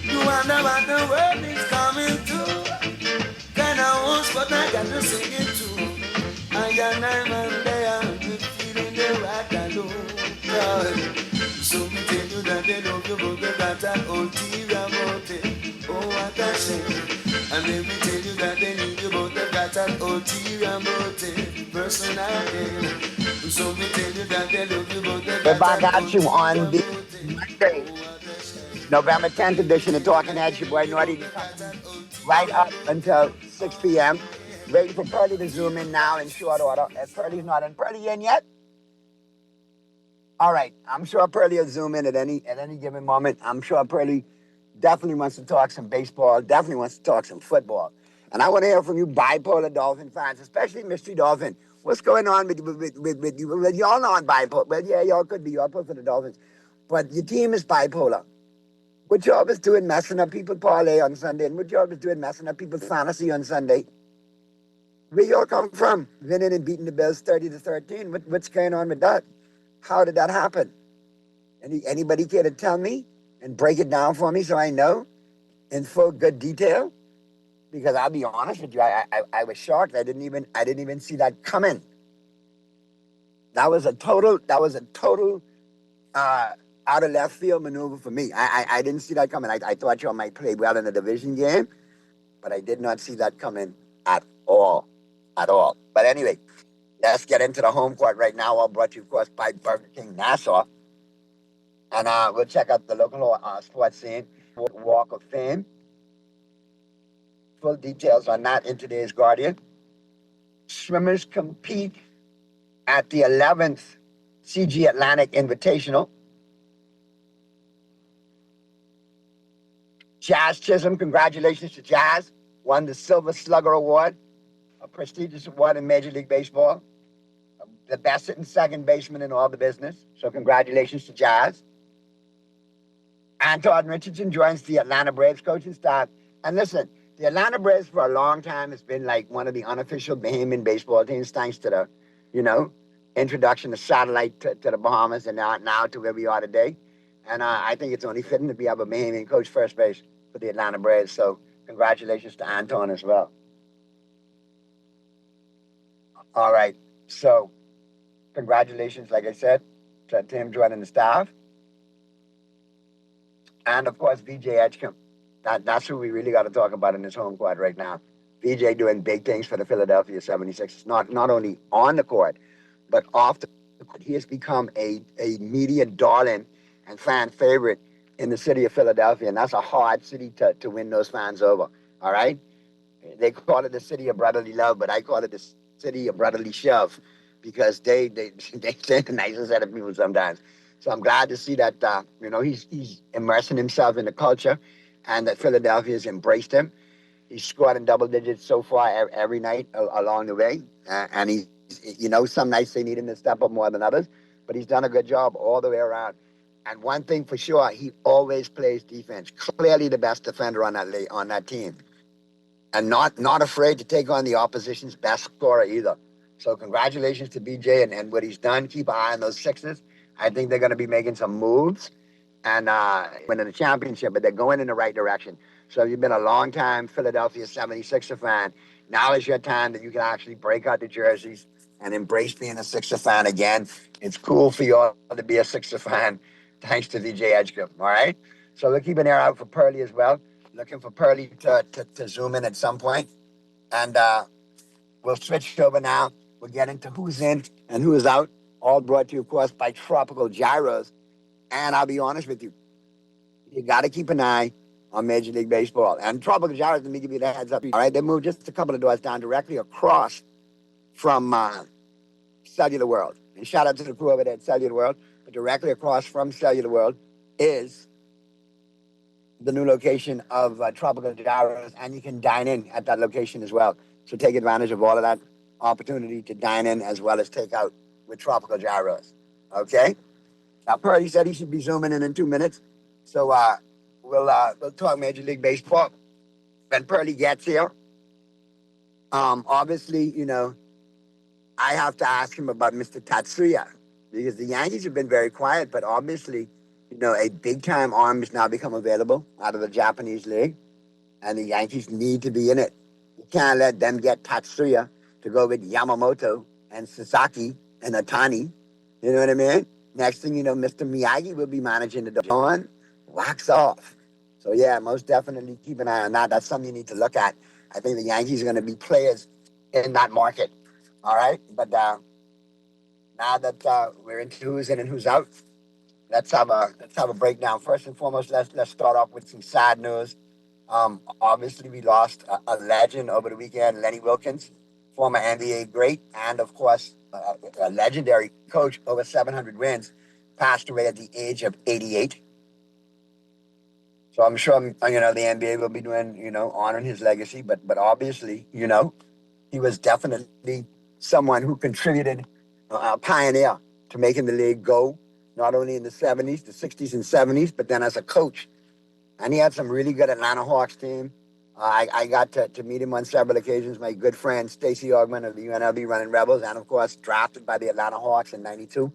Speaker 3: You wonder what the world is coming to. Kinda host, but I got to sing it too. I am and they are feeling the right alone. So me tell you that they love you, but they got an ulterior motive. Oh, what a shame. And let me tell you that they need you, but they got an ulterior motive. Personality. So me tell you that they love you, but they
Speaker 5: If I
Speaker 3: got an
Speaker 5: got you on
Speaker 3: ulterior
Speaker 5: the Monday, November 10th edition of Talking Heads, your boy Naughty, right up until 6 p.m. Waiting for Pearlie to zoom in now in short order. If Pearlie's not in, Pearlie in yet? All right, I'm sure Pearlie will zoom in at any given moment. I'm sure Pearlie definitely wants to talk some baseball, definitely wants to talk some football. And I want to hear from you bipolar Dolphin fans, especially Mystery Dolphin. What's going on with you? Well, y'all not bipolar. Well, yeah, y'all could be. Y'all play for the Dolphins. But your team is bipolar. What y'all was doing messing up people's parlay on Sunday, and what y'all was doing messing up people's fantasy on Sunday. Where y'all come from? Winning and beating the Bills 30-13. What's going on with that? How did that happen? Anybody care to tell me and break it down for me so I know in full good detail? Because I'll be honest with you, I was shocked. I didn't even see that coming. That was a total out of left field maneuver for me. I didn't see that coming. I thought y'all might play well in a division game, but I did not see that coming at all. But anyway, let's get into the home court right now. All brought to you, of course, by Burger King Nassau. And we'll check out the local sports scene, Walk of Fame. Full details on that in today's Guardian. Swimmers compete at the 11th CG Atlantic Invitational. Jazz Chisholm, congratulations to Jazz, won the Silver Slugger Award, a prestigious award in Major League Baseball. The best hitting second baseman in all the business. So congratulations to Jazz. Anton Richardson joins the Atlanta Braves coaching staff. And listen, the Atlanta Braves for a long time has been like one of the unofficial Bahamian baseball teams, thanks to the, introduction of satellite to the Bahamas and now to where we are today. And I think it's only fitting to be a Bahamian coach first base for the Atlanta Braves. So congratulations to Anton as well. All right. So congratulations, like I said, to him joining the staff. And, of course, VJ Edgecombe. That's who we really got to talk about in this home court right now. VJ doing big things for the Philadelphia 76ers, not only on the court, but off the court. He has become a media darling and fan favorite in the city of Philadelphia, and that's a hard city to win those fans over, all right? They call it the city of brotherly love, but I call it the city of brotherly shove because they say the nicest set of people sometimes. So I'm glad to see that, he's immersing himself in the culture and that Philadelphia has embraced him. He's scored in double digits so far every night along the way. And he's, some nights they need him to step up more than others, but he's done a good job all the way around. And one thing for sure, he always plays defense. Clearly the best defender on that team. And not afraid to take on the opposition's best scorer either. So congratulations to BJ and what he's done. Keep an eye on those Sixers. I think they're going to be making some moves and winning the championship, but they're going in the right direction. So you've been a long time Philadelphia 76er fan. Now is your time that you can actually break out the jerseys and embrace being a Sixer fan again. It's cool for you all to be a Sixer fan, thanks to VJ Edgecombe, all right? So we'll keep an ear out for Pearlie as well. Looking for Pearlie to zoom in at some point. And we'll switch over now. We'll get into who's in and who is out. All brought to you, of course, by Tropical Gyros. And I'll be honest with you, you got to keep an eye on Major League Baseball. And Tropical Gyros, let me give you the heads up. All right, they moved just a couple of doors down directly across from Cellular World. And shout out to the crew over there at Cellular World. But directly across from Cellular World is the new location of Tropical Gyros, and you can dine in at that location as well. So take advantage of all of that opportunity to dine in as well as take out with Tropical Gyros. Okay? Now, Purdy said he should be zooming in 2 minutes. So we'll talk Major League Baseball when Purdy gets here. Obviously, you know, I have to ask him about Mr. Tatsuya because the Yankees have been very quiet, but obviously, you know, a big-time arm has now become available out of the Japanese league, and the Yankees need to be in it. You can't let them get Tatsuya to go with Yamamoto and Sasaki and Otani. You know what I mean? Next thing you know, Mr. Miyagi will be managing the on, wax off. So, yeah, most definitely keep an eye on that. That's something you need to look at. I think the Yankees are going to be players in that market. All right? But now that we're into who's in and who's out, let's have a breakdown. First and foremost, let's start off with some sad news. Obviously, we lost a legend over the weekend, Lenny Wilkens, former NBA great, and of course, a legendary coach, over 700 wins, passed away at the age of 88. So I'm sure, you know, the NBA will be doing, you know, honoring his legacy. But obviously, you know, he was definitely someone who contributed, a pioneer to making the league go, not only in the 70s, the 60s and 70s, but then as a coach. And he had some really good Atlanta Hawks team. I got to meet him on several occasions. My good friend, Stacey Augman of the UNLV Running Rebels, and of course, drafted by the Atlanta Hawks in 92.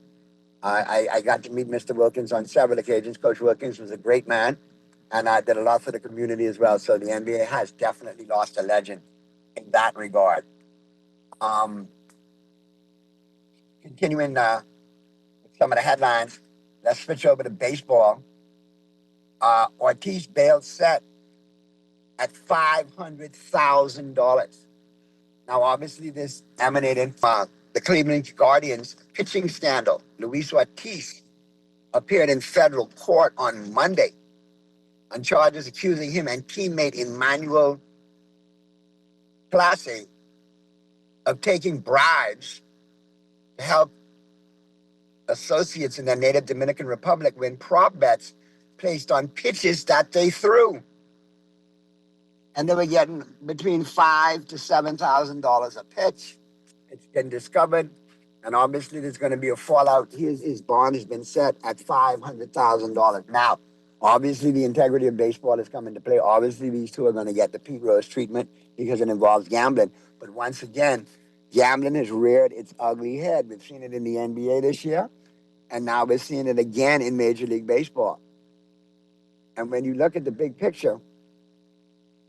Speaker 5: I got to meet Mr. Wilkens on several occasions. Coach Wilkens was a great man, and did a lot for the community as well. So the NBA has definitely lost a legend in that regard. Continuing with some of the headlines, let's switch over to baseball. Ortiz bail set at $500,000. Now, obviously, this emanated from the Cleveland Guardians pitching scandal. Luis Ortiz appeared in federal court on Monday on charges accusing him and teammate Emmanuel Clase of taking bribes to help associates in the native Dominican Republic win prop bets placed on pitches that they threw. And they were getting between $5,000 to $7,000 a pitch. It's been discovered, and obviously there's going to be a fallout. His bond has been set at $500,000. Now, obviously the integrity of baseball has come into play. Obviously these two are going to get the Pete Rose treatment because it involves gambling. But once again, gambling has reared its ugly head. We've seen it in the NBA this year, and now we're seeing it again in Major League Baseball. And when you look at the big picture,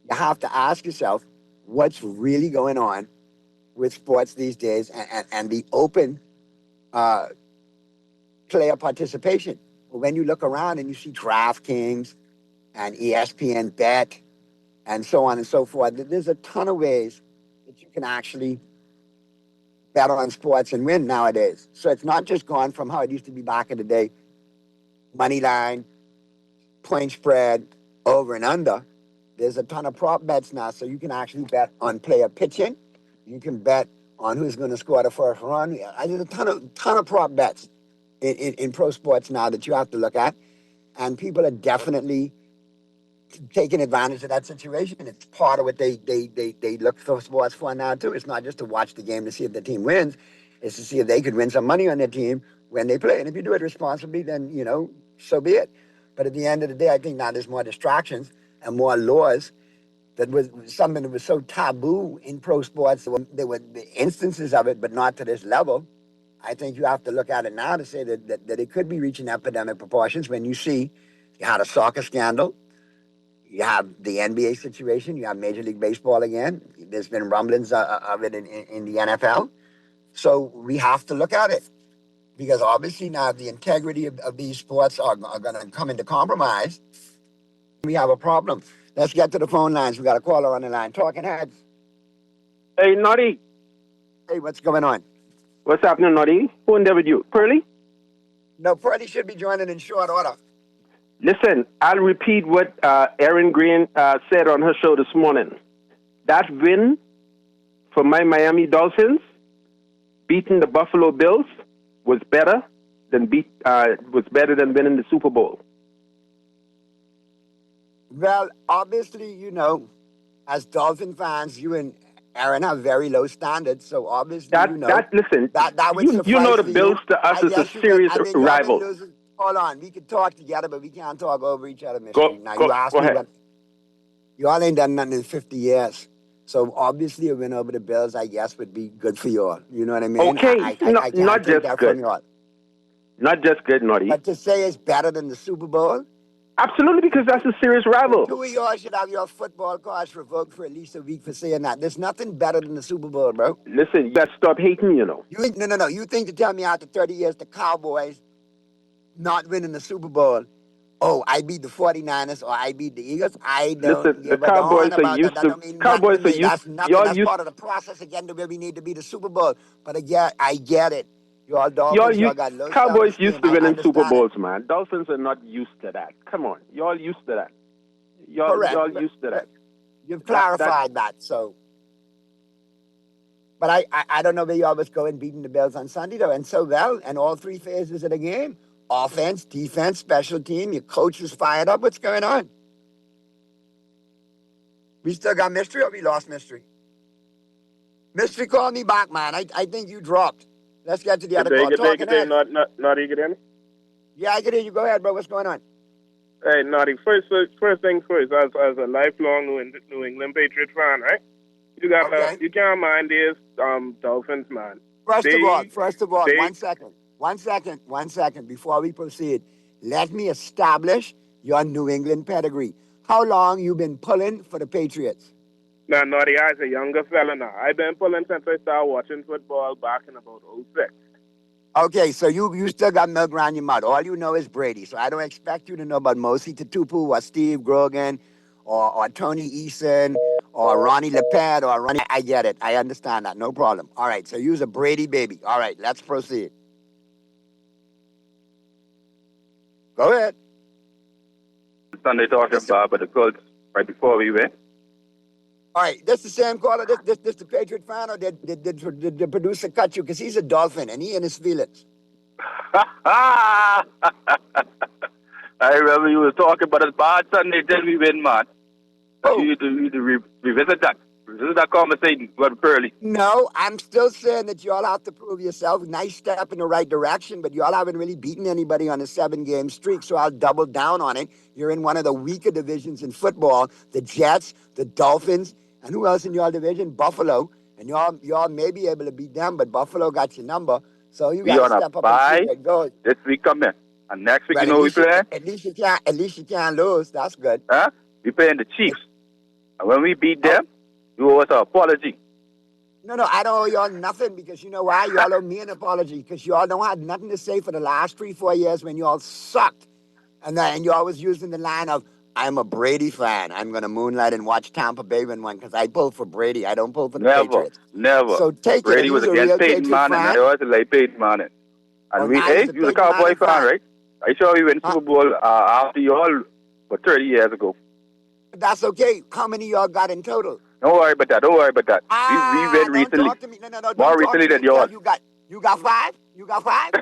Speaker 5: you have to ask yourself what's really going on with sports these days and the open player participation. When you look around and you see DraftKings and ESPN Bet and so on and so forth, there's a ton of ways that you can actually bet on sports and win nowadays. So it's not just gone from how it used to be back in the day, money line, point spread, over and under. There's a ton of prop bets now, so you can actually bet on player pitching. You can bet on who's going to score the first run. There's a ton of prop bets in pro sports now that you have to look at, and people are definitely taking advantage of that situation. It's part of what they look for sports for now too. It's not just to watch the game to see if the team wins. It's to see if they could win some money on their team when they play. And if you do it responsibly, then, you know, so be it. But at the end of the day, I think now there's more distractions and more laws. That was something that was so taboo in pro sports. There were the instances of it, but not to this level. I think you have to look at it now to say that it could be reaching epidemic proportions when you see you had a soccer scandal, you have the NBA situation, you have Major League Baseball again. There's been rumblings of it in the NFL. So we have to look at it because obviously now the integrity of these sports are going to come into compromise. We have a problem. Let's get to the phone lines. We got a caller on the line. Talking Heads.
Speaker 6: Hey, Noddy.
Speaker 5: Hey, what's going on?
Speaker 6: What's happening, Noddy? Who in there with you? Pearly?
Speaker 5: No, Pearly should be joining in short order.
Speaker 6: Listen, I'll repeat what Erin Green said on her show this morning. That win for my Miami Dolphins, beating the Buffalo Bills, was better than winning the Super Bowl.
Speaker 5: Well, obviously, you know, as Dolphin fans, you and Aaron have very low standards, so obviously, that would suffice
Speaker 6: you know the
Speaker 5: for
Speaker 6: Bills to us is a serious rival.
Speaker 5: Hold on, we can talk together, but we can't talk over each other, Mr.
Speaker 6: Go ahead.
Speaker 5: You all ain't done nothing in 50 years. So obviously a win over the Bills, I guess, would be good for you all. You know what I mean?
Speaker 6: Okay,
Speaker 5: I can't
Speaker 6: not
Speaker 5: take
Speaker 6: just
Speaker 5: that
Speaker 6: good.
Speaker 5: from you all.
Speaker 6: Not just good, Naughty.
Speaker 5: But to say it's better than the Super Bowl?
Speaker 6: Absolutely, because that's a serious rival.
Speaker 5: Two of y'all should have your football cards revoked for at least a week for saying that. There's nothing better than the Super Bowl, bro.
Speaker 6: Listen, you got to stop hating, you know.
Speaker 5: No. You think to tell me after 30 years the Cowboys not winning the Super Bowl, oh, I beat the 49ers or I beat the Eagles? I don't
Speaker 6: Listen,
Speaker 5: give
Speaker 6: the
Speaker 5: a
Speaker 6: Cowboys
Speaker 5: darn
Speaker 6: are
Speaker 5: about
Speaker 6: used
Speaker 5: that.
Speaker 6: to...
Speaker 5: That don't mean
Speaker 6: Cowboys
Speaker 5: nothing to
Speaker 6: are
Speaker 5: me.
Speaker 6: used...
Speaker 5: That's nothing. That's part of the process again to where we need to be the Super Bowl. But again, I get it. Y'all Dolphins, y'all got low
Speaker 6: Cowboys
Speaker 5: self-esteem.
Speaker 6: used to winning Super
Speaker 5: understand
Speaker 6: Bowls, man. Dolphins are not used to that. Come on. Y'all used to that. Y'all used to that.
Speaker 5: You've clarified that, so... But I don't know where y'all was going beating the Bills on Sunday, though. And so well, and all three phases of the game. Offense, defense, special team. Your coach was fired up. What's going on? We still got Mystery or we lost Mystery? Mystery, call me back, man. I think you dropped. Let's get to the other call.
Speaker 6: Good day, Naughty, get in?
Speaker 5: Yeah, I can hear you. Go ahead, bro. What's going on?
Speaker 6: Hey, Naughty, first things first, as a lifelong New England Patriot fan, right? You can't mind this Dolphins, man.
Speaker 5: First of all, 1 second before we proceed. Let me establish your New England pedigree. How long you been pulling for the Patriots?
Speaker 6: Now, Naughty, I's a younger fella now. I've been pulling since I started watching football back in about 06.
Speaker 5: Okay, so you still got milk around your mouth. All you know is Brady. So I don't expect you to know about Mosi Tatupu or Steve Grogan or Tony Eason or Ronnie Lepet or Ronnie. I get it. I understand that. No problem. All right, so you's a Brady baby. All right, let's proceed. Go ahead.
Speaker 8: Sunday talking about the Colts right before we went.
Speaker 5: All right, this the same caller. This the Patriot fan, or did the producer cut you? Because he's a Dolphin and he in his feelings.
Speaker 8: I remember you were talking about us bad Sunday till we win, man.
Speaker 5: Oh.
Speaker 8: You need to revisit that. Revisit that conversation with Pearly.
Speaker 5: No, I'm still saying that y'all have to prove yourself. Nice step in the right direction, but y'all haven't really beaten anybody on a 7-game streak, so I'll double down on it. You're in one of the weaker divisions in football. The Jets, the Dolphins, and who else in your division? Buffalo. And y'all may be able to beat them, but Buffalo got your number. So you got to step up and see where it goes.
Speaker 8: This week come in. And next week, you know we play?
Speaker 5: At least you can't lose. That's good.
Speaker 8: Huh? We playing the Chiefs. And when we beat them, you owe us an apology.
Speaker 5: No, I don't owe y'all nothing because you know why? Y'all owe me an apology because y'all don't have nothing to say for the last 3-4 years when y'all sucked. And y'all was using the line of, I'm a Brady fan. I'm going to moonlight and watch Tampa Bay win one because I pull for Brady. I don't pull for the Patriots.
Speaker 8: Never.
Speaker 5: So take
Speaker 8: Brady
Speaker 5: it.
Speaker 8: was against Peyton Manning. And I was like Peyton Manning. And you was a Cowboy fan, right? I saw we win Super Bowl after y'all for 30 years ago.
Speaker 5: That's okay. How many y'all got in total?
Speaker 8: Don't worry about that. We win recently.
Speaker 5: Talk to me. No,
Speaker 8: more recently than yours.
Speaker 5: You got 5? You got 5?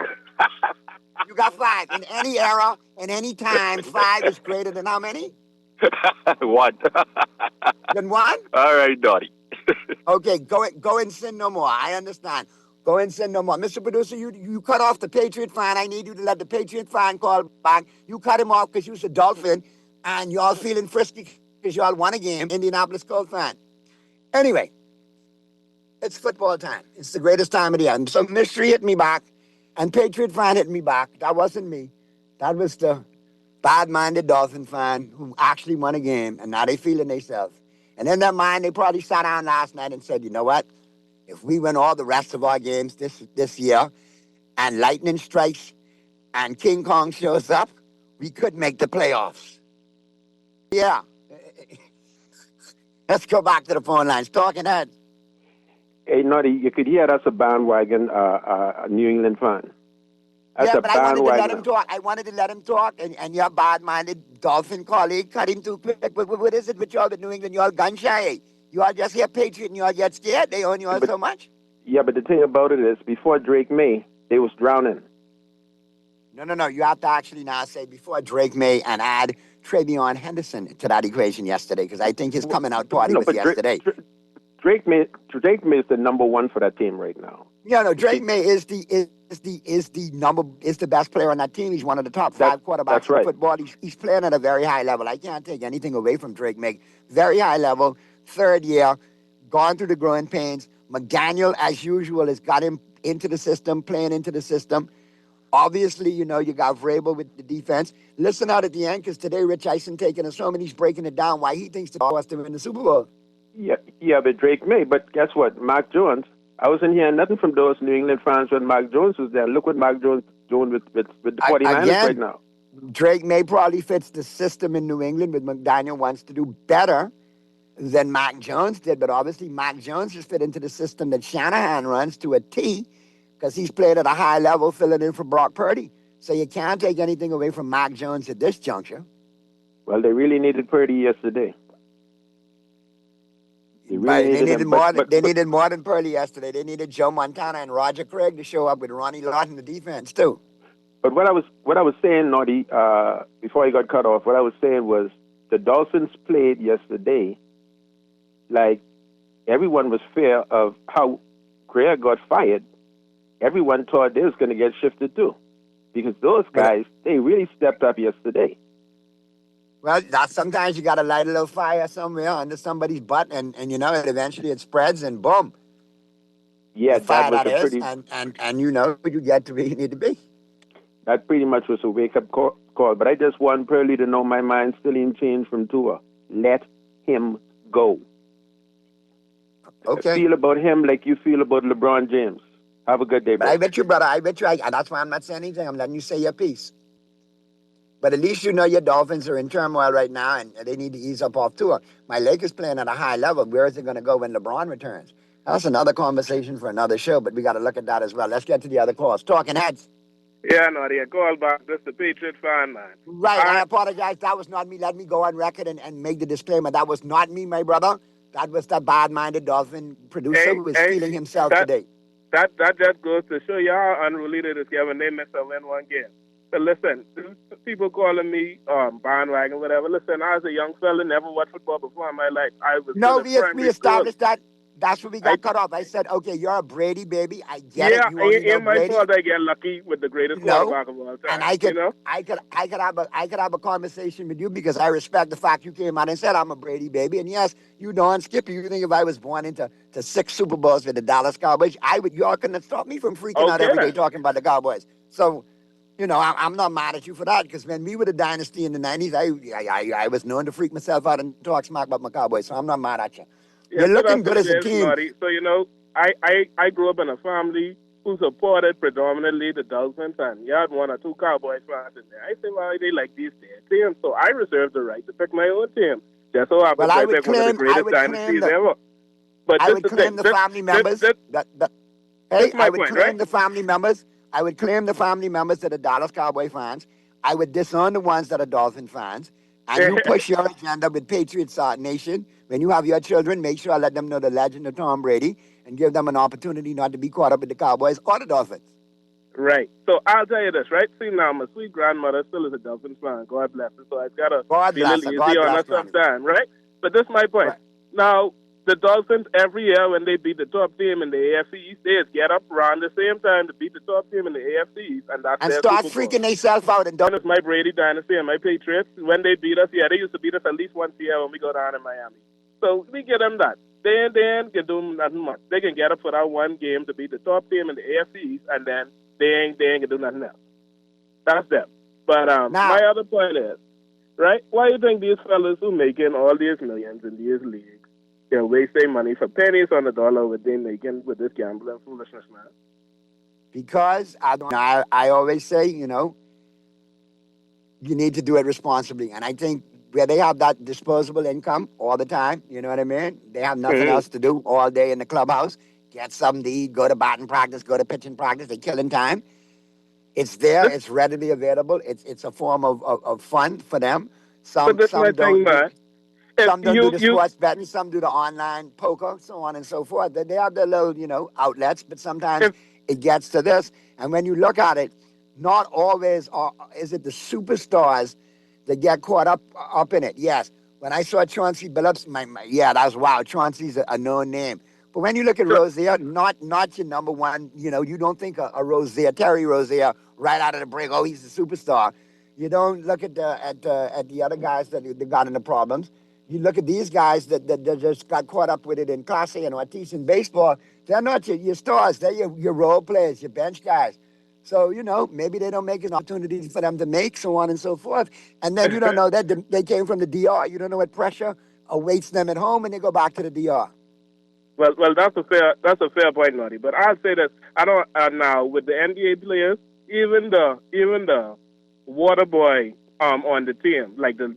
Speaker 5: You got 5. In any era, in any time, 5 is greater than how many?
Speaker 8: 1.
Speaker 5: Than 1?
Speaker 8: All right, Dottie.
Speaker 5: Okay, go and sin no more. I understand. Go and sin no more. Mr. Producer, you cut off the Patriot fan. I need you to let the Patriot fan call back. You cut him off because you're a Dolphin, and y'all feeling frisky because y'all won a game, Indianapolis Colts fan. Anyway, it's football time. It's the greatest time of the year. So Mystery hit me back, and Patriot fan hit me back. That wasn't me. That was the bad-minded Dolphin fan who actually won a game, and now they feeling themselves. And in their mind, they probably sat down last night and said, you know what? If we win all the rest of our games this year, and lightning strikes, and King Kong shows up, we could make the playoffs. Yeah. Let's go back to the phone lines. Talking heads.
Speaker 6: Hey, Naughty, you could hear that's a bandwagon New England fan.
Speaker 8: That's
Speaker 5: yeah,
Speaker 8: a
Speaker 5: but I wanted to let him
Speaker 8: bandwagoner.
Speaker 5: talk. I wanted to let him talk, and your bad-minded Dolphin colleague cut him too quick. What is it with y'all with New England? Y'all gun shy. You all just hear Patriot and you all get scared. They own you all so much.
Speaker 8: Yeah, but the thing about it is, before Drake May, they was drowning.
Speaker 5: No. You have to actually now say before Drake May and add Travion Henderson to that equation yesterday, because I think his coming out party was yesterday.
Speaker 8: Drake May is the number one for that team right now.
Speaker 5: No. Drake May is the best player on that team. He's one of the top 5 quarterbacks in football. He's playing at a very high level. I can't take anything away from Drake May. Very high level, 3rd year, gone through the growing pains. McDaniel, as usual, has got him into the system, playing into the system. Obviously, you got Vrabel with the defense. Listen out at the end, because today Rich Eisen taking us home and he's breaking it down why he thinks the Bucs to win the Super Bowl.
Speaker 8: Yeah, but Drake May. But guess what? Mac Jones. I wasn't hearing nothing from those New England fans when Mac Jones was there. Look what Mac Jones doing with the 49ers right now.
Speaker 5: Drake May probably fits the system in New England, but McDaniel wants to do better than Mac Jones did. But obviously, Mac Jones just fit into the system that Shanahan runs to a T, because he's played at a high level, filling in for Brock Purdy. So you can't take anything away from Mac Jones at this juncture.
Speaker 8: Well, they really needed Purdy yesterday.
Speaker 5: They needed more than Purdy yesterday. They needed Joe Montana and Roger Craig to show up with Ronnie Lott in the defense too.
Speaker 8: But what I was saying, Naughty, before I got cut off, what I was saying was the Dolphins played yesterday like everyone was fear of how Craig got fired. Everyone thought they was going to get shifted too, because those guys, they really stepped up yesterday.
Speaker 5: Well, sometimes you got to light a little fire somewhere under somebody's butt, and eventually it spreads, and boom.
Speaker 8: Yeah, that was a pretty...
Speaker 5: And you get to where you need to be.
Speaker 8: That pretty much was a wake-up call. But I just want Purley to know my mind still ain't changed from Tua. Let him go.
Speaker 5: Okay.
Speaker 8: Feel about him like you feel about LeBron James. Have a good day,
Speaker 5: bro. I bet you, brother. That's why I'm not saying anything. I'm letting you say your piece. But at least your Dolphins are in turmoil right now, and they need to ease up off Tua. My Lakers playing at a high level. Where is it going to go when LeBron returns? That's another conversation for another show, but we got to look at that as well. Let's get to the other calls. Talking Heads.
Speaker 9: Yeah, no, the call back. This the Patriot fan, man.
Speaker 5: Right, I apologize. That was not me. Let me go on record and make the disclaimer. That was not me, my brother. That was the bad-minded Dolphin producer who was feeling himself today.
Speaker 9: That just goes to show you how unruly it is when they miss a win one game. But listen, people calling me bandwagon, whatever. Listen, I was a young fella, never watched football before in my life.
Speaker 5: We established that. That's where we got cut off. I said, okay, you're a Brady baby. I get it. You
Speaker 9: ain't my fault I get lucky with the greatest quarterback of all time.
Speaker 5: And I could have a conversation with you because I respect the fact you came out and said I'm a Brady baby. And yes, you know, Skippy, you think if I was born into 6 Super Bowls with the Dallas Cowboys, y'all couldn't have stopped me from freaking out every day talking about the Cowboys. So, I'm not mad at you for that, because when we were the dynasty in the 90s, I was known to freak myself out and talk smack about my Cowboys. So I'm not mad at you. You're looking good as a team.
Speaker 9: Naughty. So, I grew up in a family who supported predominantly the Dolphins, and you had 1 or 2 Cowboys fans in there. I say, well, they like these teams, so I reserve the right to pick my own team. That's how I pick one of the greatest dynasties ever. But
Speaker 5: I would claim the family members. I would claim the family members that are Dallas Cowboy fans. I would disown the ones that are Dolphin fans. And you push your agenda with Patriots Nation. When you have your children, make sure I let them know the legend of Tom Brady and give them an opportunity not to be caught up with the Cowboys or the Dolphins.
Speaker 9: Right. So I'll tell you this, right? See, now my sweet grandmother still is a Dolphins fan. God bless her. So I've got to be a little easy on her sometimes, right? But this is my point. Right. Now, the Dolphins, every year when they beat the top team in the AFC East, they get up around the same time to beat the top team in the AFC East. And
Speaker 5: start freaking themselves out. And
Speaker 9: it's my Brady dynasty and my Patriots. When they beat us, they used to beat us at least once a year when we go down in Miami. So we get them that. They can do nothing much. They can get up for that one game to beat the top team in the AFC East, and then they ain't gonna do nothing else. That's them. But my other point is, right? Why do you think these fellas who making all these millions in these leagues can waste their money for pennies on the dollar what they making with this gambling foolishness, man?
Speaker 5: Because I always say, you need to do it responsibly. And I think where they have that disposable income all the time, you know what I mean? They have nothing else to do all day in the clubhouse. Get something to eat, go to batting practice, go to pitching practice. They're killing time. It's there. It's readily available. It's a form of fun for them.
Speaker 9: But that's my thing, man.
Speaker 5: Some don't do the sports betting. Some do the online poker, so on and so forth. They have their little, outlets. But sometimes it gets to this. And when you look at it, not always is it the superstars that get caught up in it. Yes. When I saw Chauncey Billups, that was wow. Chauncey's a known name. But when you look at Rozier, not your number one, you don't think a Rozier, Terry Rozier, right out of the break, he's a superstar. You don't look at the other guys that got into problems. You look at these guys that just got caught up with it in Class A and Ortiz in baseball. They're not your stars. They're your role players, your bench guys. So, maybe they don't make an opportunity for them to make, so on and so forth. And then you don't know that they came from the DR. You don't know what pressure awaits them at home, and they go back to the DR.
Speaker 9: Well, that's a fair point, Noddy. But I'll say this: I don't now with the NBA players, even the water boy on the team, like the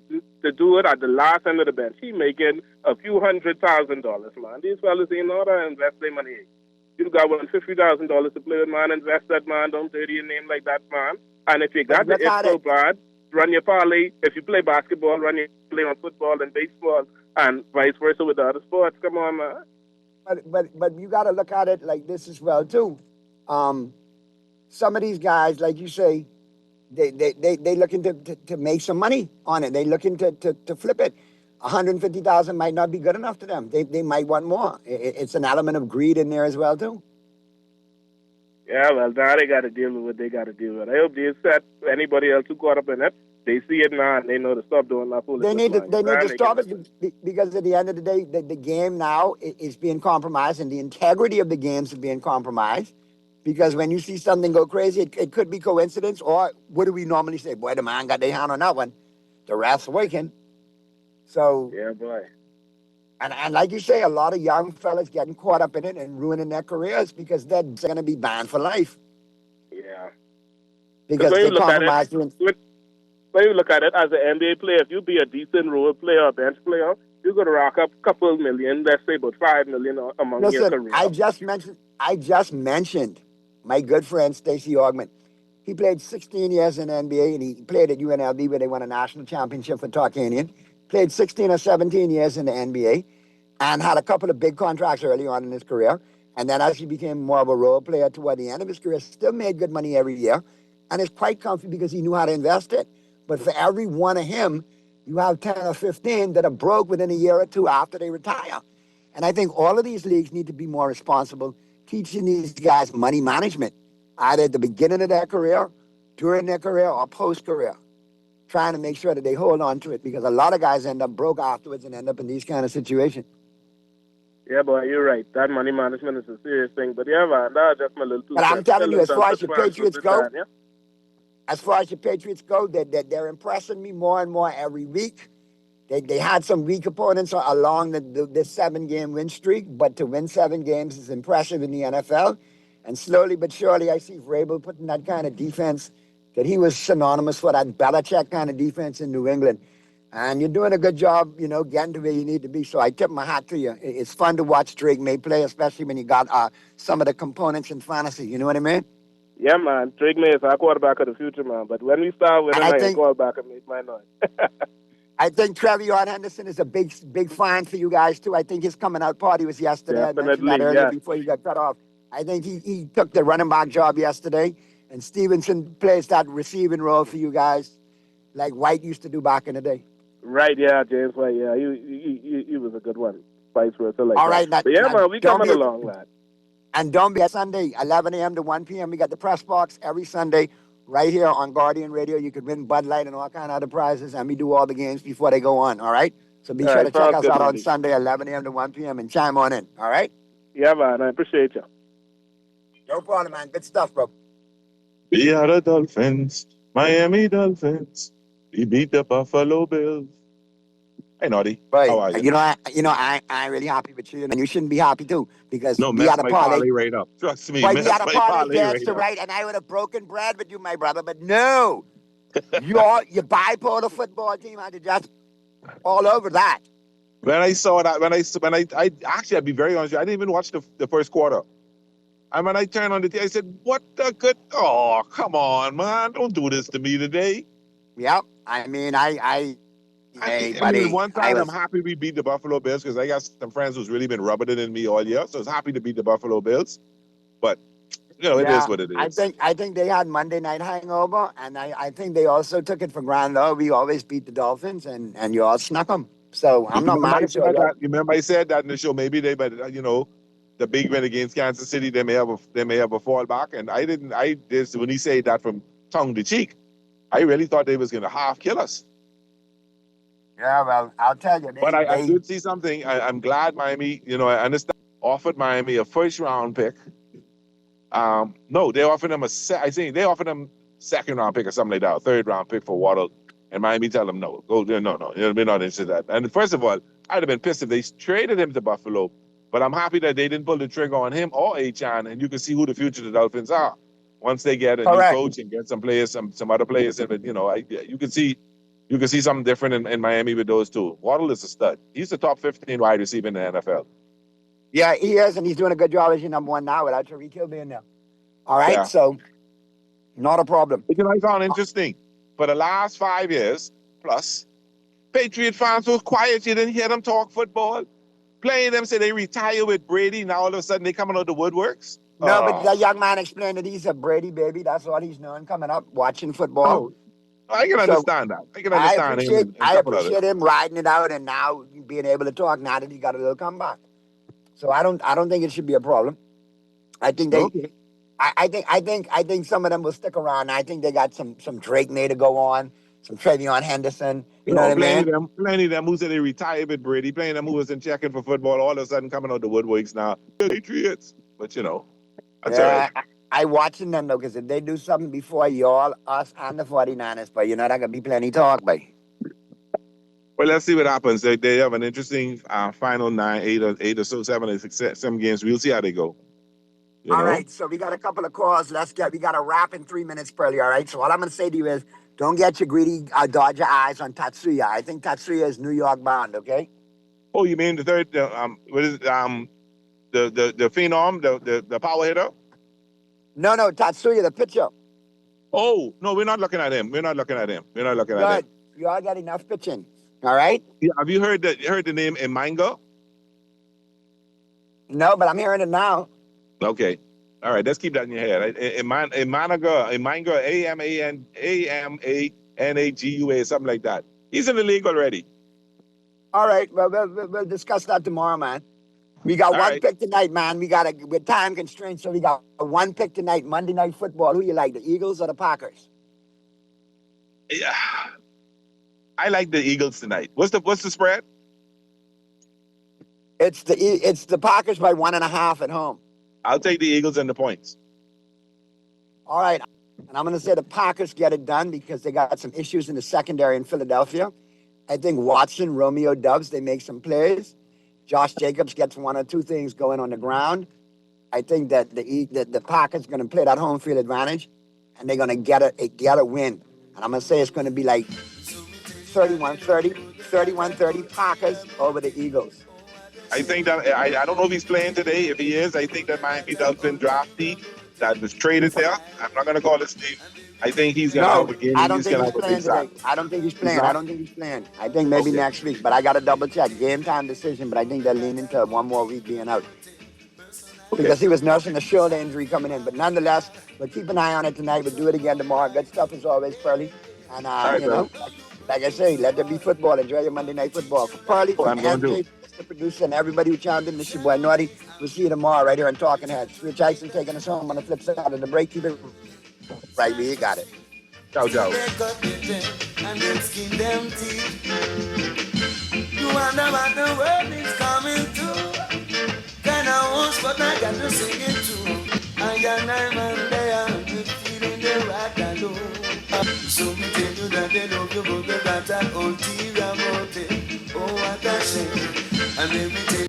Speaker 9: dude at the last end of the bench, he making a few $100,000, man. These fellas ain't know how to invest their money. You got $50,000 to play with, man. Invest that, man. Don't dirty your name like that, man. And if you got the itch so bad, run your parlay. If you play basketball, run your play on football and baseball, and vice versa with the other sports. Come on, man.
Speaker 5: But you got to look at it like this as well too. Some of these guys, like you say, they looking to make some money on it. They looking to flip it. 150,000 might not be good enough to them. They might want more. It's an element of greed in there as well too.
Speaker 9: Yeah, well, now they got to deal with what they got to deal with. I hope they set anybody else who caught up in it. They see it now and they know to stop doing that foolishness.
Speaker 5: They need to stop it because at the end of the day, the game now is being compromised and the integrity of the games is being compromised. Because when you see something go crazy, it could be coincidence, or what do we normally say? Boy, the man got their hand on that one. The ref's working. So
Speaker 9: yeah, boy.
Speaker 5: And like you say, a lot of young fellas getting caught up in it and ruining their careers because they're going to be banned for life.
Speaker 9: Yeah.
Speaker 5: Because they compromise.
Speaker 9: When you look at it as an NBA player, if you be a decent role player or bench player, you're going to rack up a couple million, let's say about 5 million among your career.
Speaker 5: I just mentioned my good friend Stacey Augment. He played 16 years in the NBA, and he played at UNLV where they won a national championship for Tarkanian. Played 16 or 17 years in the NBA and had a couple of big contracts early on in his career. And then as he became more of a role player toward the end of his career, still made good money every year and is quite comfy because he knew how to invest it. But for every one of him, you have 10 or 15 that are broke within a year or two after they retire. And I think all of these leagues need to be more responsible, teaching these guys money management, either at the beginning of their career, during their career, or post-career, trying to make sure that they hold on to it because a lot of guys end up broke afterwards and end up in these kind of situations.
Speaker 9: Yeah, boy, you're right. That money management is a serious thing. But yeah, man, that's just my little two.
Speaker 5: But I'm telling you, as far as your Patriots go, they're impressing me more and more every week. They had some weak opponents along the 7-game win streak, but to win 7 games is impressive in the NFL. And slowly but surely, I see Vrabel putting that kind of defense that he was synonymous for, that Belichick kind of defense in New England. And you're doing a good job, getting to where you need to be. So I tip my hat to you. It's fun to watch Drake May play, especially when you got some of the components in fantasy. You know what I mean?
Speaker 9: Yeah, man. Drake May is our quarterback of the future, man. But when we start winning, I quarterback and make my noise.
Speaker 5: I think Trevion Henderson is a big find for you guys, too. I think his coming out party was yesterday.
Speaker 9: Definitely,
Speaker 5: I mentioned that earlier before he got cut off. I think he took the running back job yesterday. And Stevenson plays that receiving role for you guys like White used to do back in the day.
Speaker 9: Right, yeah, James White, yeah. He was a good one. Vice versa.
Speaker 5: All right.
Speaker 9: But yeah, man, we coming along, lad.
Speaker 5: And don't be Sunday, 11 a.m. to 1 p.m. We got the press box every Sunday right here on Guardian Radio. You could win Bud Light and all kind of other prizes, and we do all the games before they go on, all right? So be sure to check us out on Sunday, 11 a.m. to 1 p.m. and chime on in, all right?
Speaker 9: Yeah, man, I appreciate you.
Speaker 5: No problem, man. Good stuff, bro.
Speaker 13: We are the Dolphins, Miami Dolphins. We beat the Buffalo Bills. Hey, Noddy.
Speaker 5: Right.
Speaker 13: How are you?
Speaker 5: I ain't really happy with you, and you shouldn't be happy too because
Speaker 13: we
Speaker 5: had a parlay
Speaker 13: right up. Trust me,
Speaker 5: we had a parlay
Speaker 13: right
Speaker 5: to right, and I would have broken bread with you, my brother. But no, your bipolar football team had to just all over that.
Speaker 13: When I saw that, when I actually, I'd be very honest with you, I didn't even watch the first quarter. And when I turned on the TV, I said, what the good? Oh, come on, man. Don't do this to me today.
Speaker 5: Yep. I mean, hey,
Speaker 13: I
Speaker 5: buddy.
Speaker 13: mean, one side, I'm happy we beat the Buffalo Bills because I got some friends who's really been rubbing it in me all year. So I was happy to beat the Buffalo Bills. But, you know, it is what it is.
Speaker 5: I think they had Monday night hangover, and I think they also took it for granted. Oh, we always beat the Dolphins, and you all snuck them. So I'm not mad at you.
Speaker 13: You remember I said that in the show? Maybe they, but you know, the big win against Kansas City, they may have a fallback. And when he said that from tongue to cheek, I really thought they was going to half kill us.
Speaker 5: Yeah, well, I'll tell you.
Speaker 13: But I did see something. I'm glad Miami, you know, I understand, offered Miami a first-round pick. No, they offered them they offered them second-round pick or something like that, a third-round pick for Waddle. And Miami tell them no. No, we're not interested in that. And first of all, I'd have been pissed if they traded him to Buffalo. But I'm happy that they didn't pull the trigger on him or Achan, and you can see who the future of the Dolphins are. Once they get a new coach and get some players, some other players in it, you know, you can see something different in Miami with those two. Waddle is a stud. He's the top 15 wide receiver in the NFL.
Speaker 5: Yeah, he is, and he's doing a good job as your number one now without Tyreek Hill being there. All right, so not a problem.
Speaker 13: You know, I found interesting. For the last 5 years plus, Patriot fans were quiet. You didn't hear them talk football. Playing them say they retire with Brady. Now all of a sudden they coming out the woodworks.
Speaker 5: No, but the young man explained that he's a Brady baby. That's all he's known coming up, watching football.
Speaker 13: Oh, I can understand that. I can understand
Speaker 5: I appreciate him riding it out and now being able to talk now that he got a little comeback. So I don't think it should be a problem. I think I think some of them will stick around. I think they got some Drake May to go on, some Travion Henderson. You know what I mean?
Speaker 13: Plenty of them who said they retired with Brady, plenty of them who wasn't checking for football, all of a sudden coming out the woodworks now. Patriots. But you know, that's all right.
Speaker 5: I watching them though, because if they do something before y'all, us and the 49ers, but you know that could be plenty talk, but.
Speaker 13: Well, let's see what happens. They have an interesting final 8 or so, 7 games. We'll see how they go.
Speaker 5: All right, so we got a couple of calls. We got to wrap in 3 minutes, Pearly, all right? So all I'm going to say to you is don't get your greedy Dodger eyes on Tatsuya. I think Tatsuya is New York bound, okay?
Speaker 13: Oh, you mean the third, what is it, the phenom, the power hitter?
Speaker 5: No, Tatsuya, the pitcher.
Speaker 13: Oh, no, we're not looking at him. We're not looking at him.
Speaker 5: You all got enough pitching, all right?
Speaker 13: Yeah, have you heard the name Emanga?
Speaker 5: No, but I'm hearing it now.
Speaker 13: Okay. All right, let's keep that in your head. Emanga, A-M-A-N-A-G-U-A, something like that. He's in the league already.
Speaker 5: All right, well, we'll discuss that tomorrow, man. We got one pick tonight, man. With time constraints, so we got one pick tonight, Monday Night Football. Who you like, the Eagles or the Packers?
Speaker 13: Yeah, I like the Eagles tonight. What's the spread?
Speaker 5: It's the Packers by 1.5 at home.
Speaker 13: I'll take the Eagles and the points.
Speaker 5: All right. And I'm going to say the Packers get it done because they got some issues in the secondary in Philadelphia. I think Watson, Romeo Doubs, they make some plays. Josh Jacobs gets one or two things going on the ground. I think that the Packers are going to play that home field advantage, and they're going to get a win. And I'm going to say it's going to be like 31-30 Packers over the Eagles.
Speaker 13: I think that I don't know if he's playing today. If he is, I think that Miami Dolphin draftee that was traded there. I'm not going to call his name. I think he's going to have a game.
Speaker 5: I don't think he's playing today. I don't think he's playing. I think maybe next week, but I got to double check. Game time decision, but I think they're leaning to one more week being out. Because he was nursing a shoulder injury coming in. But nonetheless, we'll keep an eye on it tonight. We'll do it again tomorrow. Good stuff as always, Pearly. And, like I say, let there be football. Enjoy your Monday Night Football. For Pearly, from MJ, the producer, and everybody who chimed in, this is your boy Naughty. We'll see you tomorrow right here on Talking Heads. Rich Eisen taking us home on the flip side of the break. Keep it right where you got it.
Speaker 13: Ciao.
Speaker 3: You wonder what the world is coming to. Can I once, but I got to sing it too. I am Monday, I'm feeling the right alone. So me tell you that they love you, but they got an ulterior motive. Oh, what a shame. And let me tell you.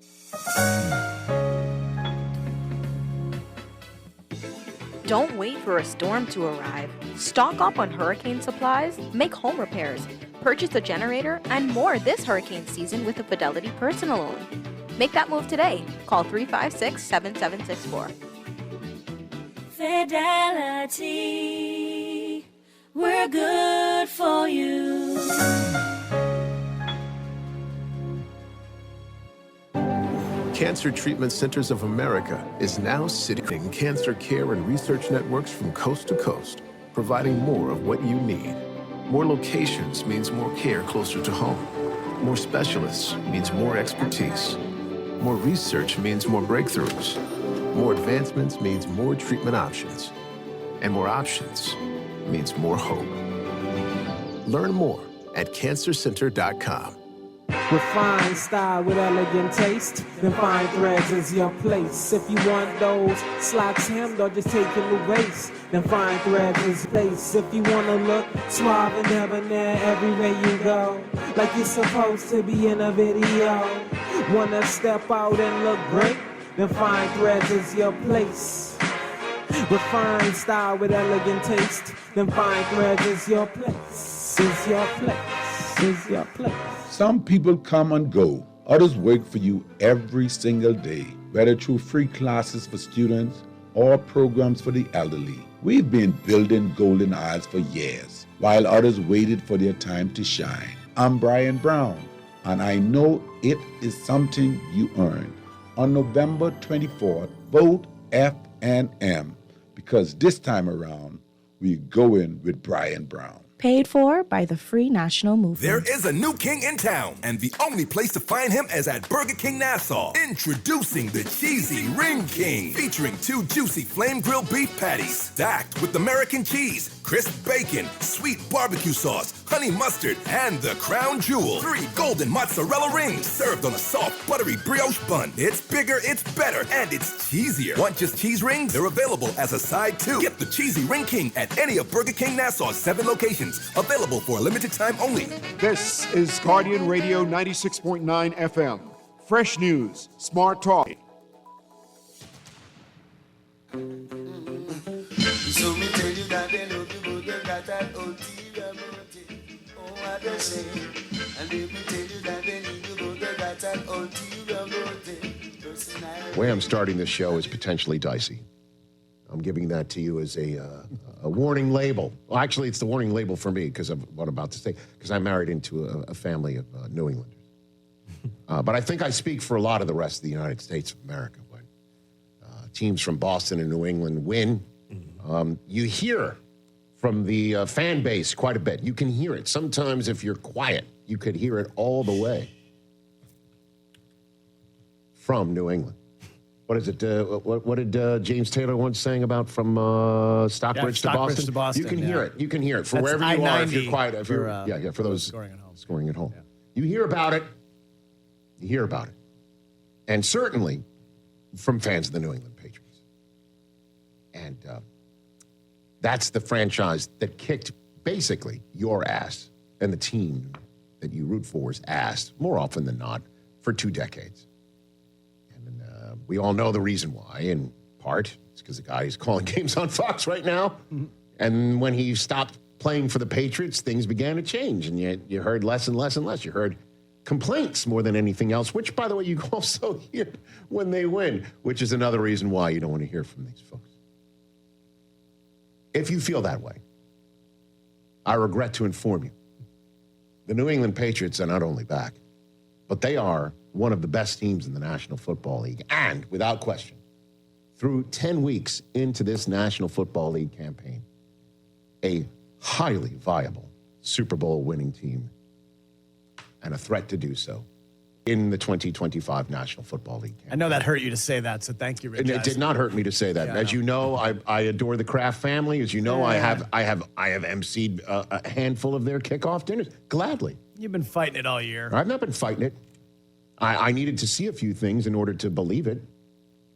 Speaker 11: Don't wait for a storm to arrive. Stock up on hurricane supplies, make home repairs, purchase a generator, and more this hurricane season with a Fidelity personal loan. Make that move today. Call 356-7764.
Speaker 14: Fidelity, we're good for you.
Speaker 20: Cancer Treatment Centers of America is now sitting cancer care and research networks from coast to coast, providing more of what you need. More locations means more care closer to home. More specialists means more expertise. More research means more breakthroughs. More advancements means more treatment options. And more options means more hope. Learn more at cancercenter.com.
Speaker 22: Refined style with elegant taste, then fine threads is your place. If you want those slacks hemmed or just taking the waist, then fine threads is your place. If you want to look suave and debonair everywhere you go, like you're supposed to be in a video, want to step out and look great, then fine threads is your place. Refined style with elegant taste, then fine threads is your place, is your place, is your place.
Speaker 10: Some people come and go. Others work for you every single day, whether through free classes for students or programs for the elderly. We've been building Golden Isles for years, while others waited for their time to shine. I'm Brian Brown, and I know it is something you earned. On November 24th, vote FNM, because this time around, we're going with Brian Brown.
Speaker 23: Paid for by the Free National Movement.
Speaker 24: There is a new king in town, and the only place to find him is at Burger King Nassau. Introducing the Cheesy Ring King, featuring 2 juicy flame grilled beef patties, stacked with American cheese, crisp bacon, sweet barbecue sauce, honey mustard, and the crown jewel, 3 golden mozzarella rings, served on a soft, buttery brioche bun. It's bigger, it's better, and it's cheesier. Want just cheese rings? They're available as a side too. Get the Cheesy Ring King at any of Burger King Nassau's 7 locations. Available for a limited time only.
Speaker 1: This is Guardian Radio 96.9 FM. Fresh news, smart talk.
Speaker 3: So me tell you that they love you, but they got that ulterior motive. Oh, what they say. And they will tell you that they need you, but they got that ulterior motive.
Speaker 25: The way I'm starting this show is potentially dicey. I'm giving that to you as a warning label. Well, actually, it's the warning label for me because of what I'm about to say, because I'm married into a family of New Englanders. But I think I speak for a lot of the rest of the United States of America. When teams from Boston and New England win, you hear from the fan base quite a bit. You can hear it. Sometimes if you're quiet, you could hear it all the way from New England. What is it? What did James Taylor once saying about from Stockbridge to Boston? You can hear it. You can hear it for wherever you are. If you're quiet, if you're for those scoring at home. Yeah. You hear about it. You hear about it, and certainly from fans of the New England Patriots. And that's the franchise that kicked basically your ass and the team that you root for's ass more often than not for 2 decades. We all know the reason why. In part, it's because the guy is calling games on Fox right now. Mm-hmm. And when he stopped playing for the Patriots, things began to change. And you heard less and less and less. You heard complaints more than anything else, which, by the way, you also hear when they win, which is another reason why you don't want to hear from these folks. If you feel that way, I regret to inform you, the New England Patriots are not only back, but they are one of the best teams in the National Football League. And without question, through 10 weeks into this National Football League campaign, a highly viable Super Bowl winning team and a threat to do so in the 2025 National Football League campaign.
Speaker 26: I know that hurt you to say that, so thank you, Rich.
Speaker 25: It did not hurt me to say that. As you know, I adore the Kraft family. As you know, I have emceed a handful of their kickoff dinners. Gladly.
Speaker 26: You've been fighting it all year.
Speaker 25: I've not been fighting it. I needed to see a few things in order to believe it.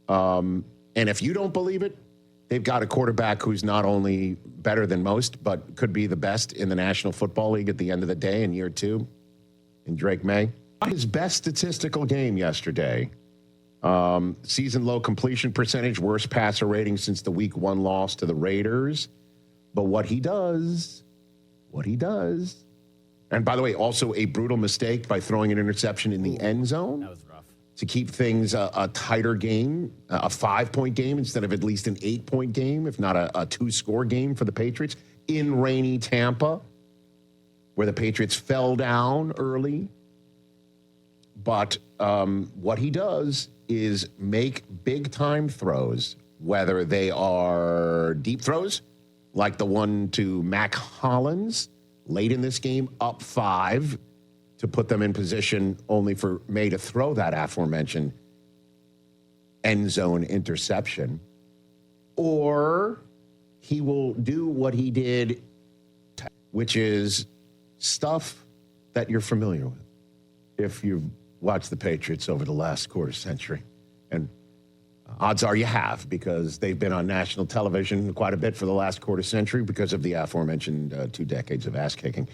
Speaker 25: And if you don't believe it, they've got a quarterback who's not only better than most, but could be the best in the National Football League at the end of the day in year 2, in Drake May. His best statistical game yesterday. Season low completion percentage, worst passer rating since the Week 1 loss to the Raiders. But what he does, and by the way, also a brutal mistake by throwing an interception in the end zone.
Speaker 26: That was rough.
Speaker 25: to keep things a tighter game, a 5-point game instead of at least an 8-point game, if not a 2-score game for the Patriots in rainy Tampa, where the Patriots fell down early. But what he does is make big-time throws, whether they are deep throws, like the one to Mac Hollins late in this game, up 5, to put them in position only for May to throw that aforementioned end zone interception. Or he will do what he did, which is stuff that you're familiar with if you've watched the Patriots over the last quarter century. And odds are you have, because they've been on national television quite a bit for the last quarter century because of the aforementioned 2 decades of ass kicking.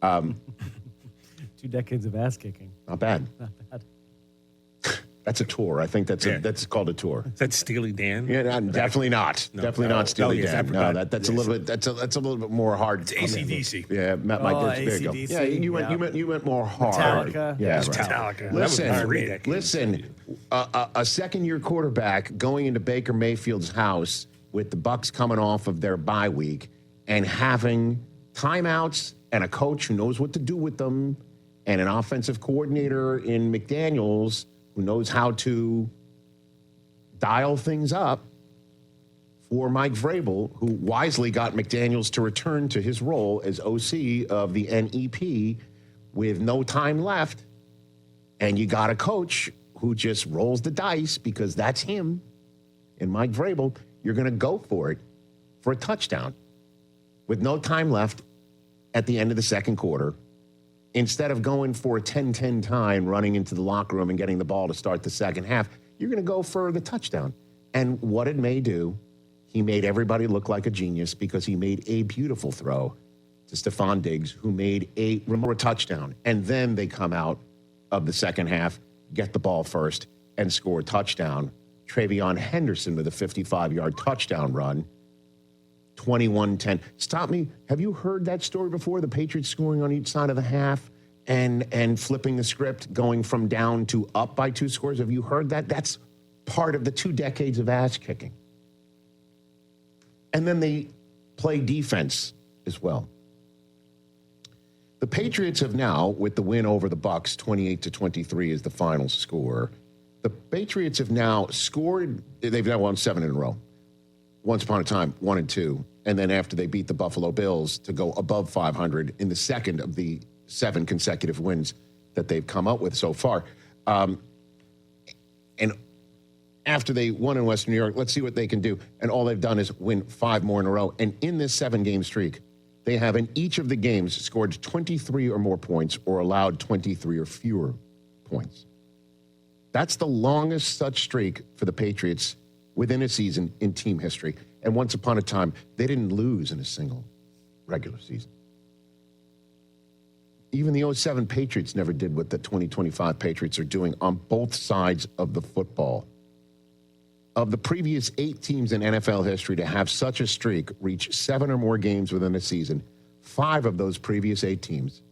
Speaker 26: 2 decades of ass kicking.
Speaker 25: Not bad.
Speaker 26: Not bad.
Speaker 25: That's a tour. I think that's called a tour.
Speaker 2: Is that Steely Dan?
Speaker 25: Yeah, definitely not. Definitely not Steely Dan. No, that's a little bit. That's a little bit more hard.
Speaker 2: It's AC/DC.
Speaker 25: Yeah, there you go. Yeah, you went more hard.
Speaker 26: Metallica.
Speaker 25: Yeah,
Speaker 2: Metallica.
Speaker 25: Listen. A second-year quarterback going into Baker Mayfield's house with the Bucs coming off of their bye week and having timeouts and a coach who knows what to do with them, and an offensive coordinator in McDaniels who knows how to dial things up for Mike Vrabel, who wisely got McDaniels to return to his role as OC of the NEP with no time left. And you got a coach who just rolls the dice because that's him. And Mike Vrabel, you're going to go for it for a touchdown with no time left at the end of the second quarter, instead of going for a 10-10 time, running into the locker room and getting the ball to start the second half. You're going to go for the touchdown. And what did May do? He made everybody look like a genius because he made a beautiful throw to Stephon Diggs, who made a touchdown. And then they come out of the second half, get the ball first, and score a touchdown. Travion Henderson with a 55-yard touchdown run. 21-10. Stop me. Have you heard that story before? The Patriots scoring on each side of the half and flipping the script, going from down to up by 2 scores. Have you heard that? That's part of the 2 decades of ass kicking. And then they play defense as well. The Patriots have now, with the win over the Bucs, 28-23 is the final score. The Patriots have now scored. They've now won 7 in a row. Once upon a time, 1-2, and then after they beat the Buffalo Bills to go above 500 in the second of the 7 consecutive wins that they've come up with so far. And after they won in Western New York, let's see what they can do. And all they've done is win 5 more in a row. And in this 7-game streak, they have in each of the games scored 23 or more points or allowed 23 or fewer points. That's the longest such streak for the Patriots within a season in team history. And once upon a time, they didn't lose in a single regular season. Even the 07 Patriots never did what the 2025 Patriots are doing on both sides of the football. Of the previous 8 teams in NFL history to have such a streak, reach 7 or more games within a season, 5 of those previous 8 teams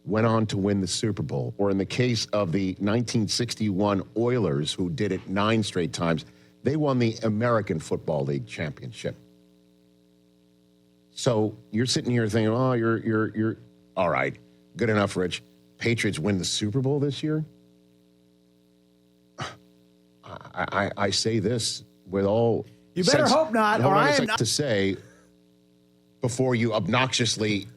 Speaker 25: went on to win the Super Bowl. Or in the case of the 1961 Oilers, who did it 9 straight times, they won the American Football League championship. So you're sitting here thinking, oh, you're all right. Good enough, Rich. Patriots win the Super Bowl this year? I say this with all...
Speaker 26: You better hope not, or I am not.
Speaker 25: To say, before you obnoxiously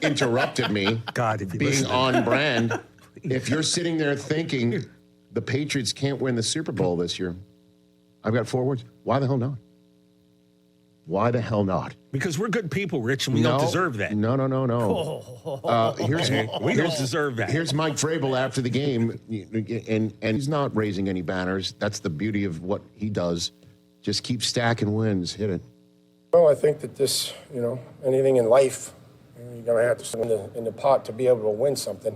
Speaker 25: interrupted me,
Speaker 2: God, if
Speaker 25: being on brand, if you're sitting there thinking the Patriots can't win the Super Bowl this year, I've got 4 words. Why the hell not? Why the hell not?
Speaker 2: Because we're good people, Rich, and we don't deserve that.
Speaker 25: No.
Speaker 2: We don't deserve that.
Speaker 25: Here's Mike Vrabel after the game, and he's not raising any banners. That's the beauty of what he does. Just keep stacking wins. Hit it.
Speaker 4: Well, I think that this, anything in life, you're going to have to sit in the pot to be able to win something.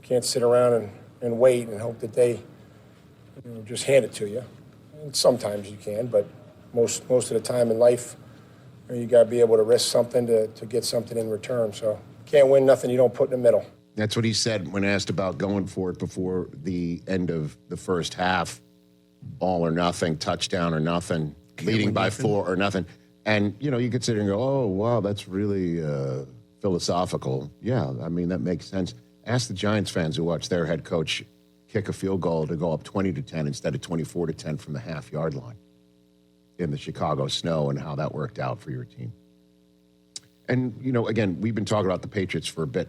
Speaker 4: Can't sit around and wait and hope that they just hand it to you. And sometimes you can, but most of the time in life, you got to be able to risk something to get something in return. So can't win nothing you don't put in the middle.
Speaker 25: That's what he said when asked about going for it before the end of the first half. All or nothing, touchdown or nothing, leading by 4 or nothing. And, you could sit there and go, oh, wow, that's really philosophical. Yeah, I mean, that makes sense. Ask the Giants fans who watch their head coach kick a field goal to go up 20-10 instead of 24-10 from the half-yard line in the Chicago snow and how that worked out for your team. And, again, we've been talking about the Patriots for a bit,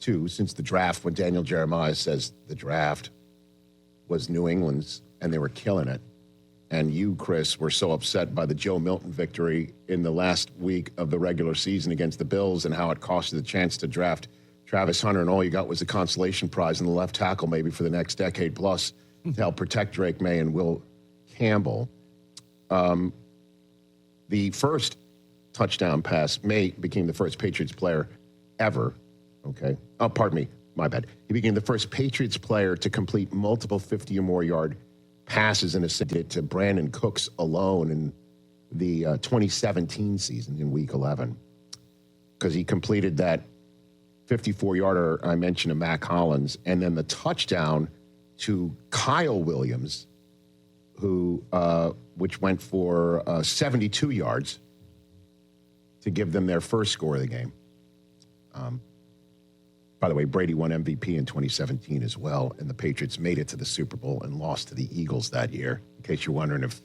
Speaker 25: too, since the draft, when Daniel Jeremiah says the draft was New England's and they were killing it. And you, Chris, were so upset by the Joe Milton victory in the last week of the regular season against the Bills and how it cost you the chance to draft Travis Hunter, and all you got was a consolation prize in the left tackle maybe for the next decade plus to help protect Drake May and Will Campbell. The first touchdown pass, May became the first Patriots player ever. Okay. Oh, pardon me. My bad. He became the first Patriots player to complete multiple 50 or more yard passes in a season to Brandon Cooks alone in the 2017 season in Week 11, because he completed that 54-yarder I mentioned to Mac Hollins, and then the touchdown to Kyle Williams, who which went for 72 yards to give them their first score of the game. By the way, Brady won MVP in 2017 as well, and the Patriots made it to the Super Bowl and lost to the Eagles that year, in case you're wondering if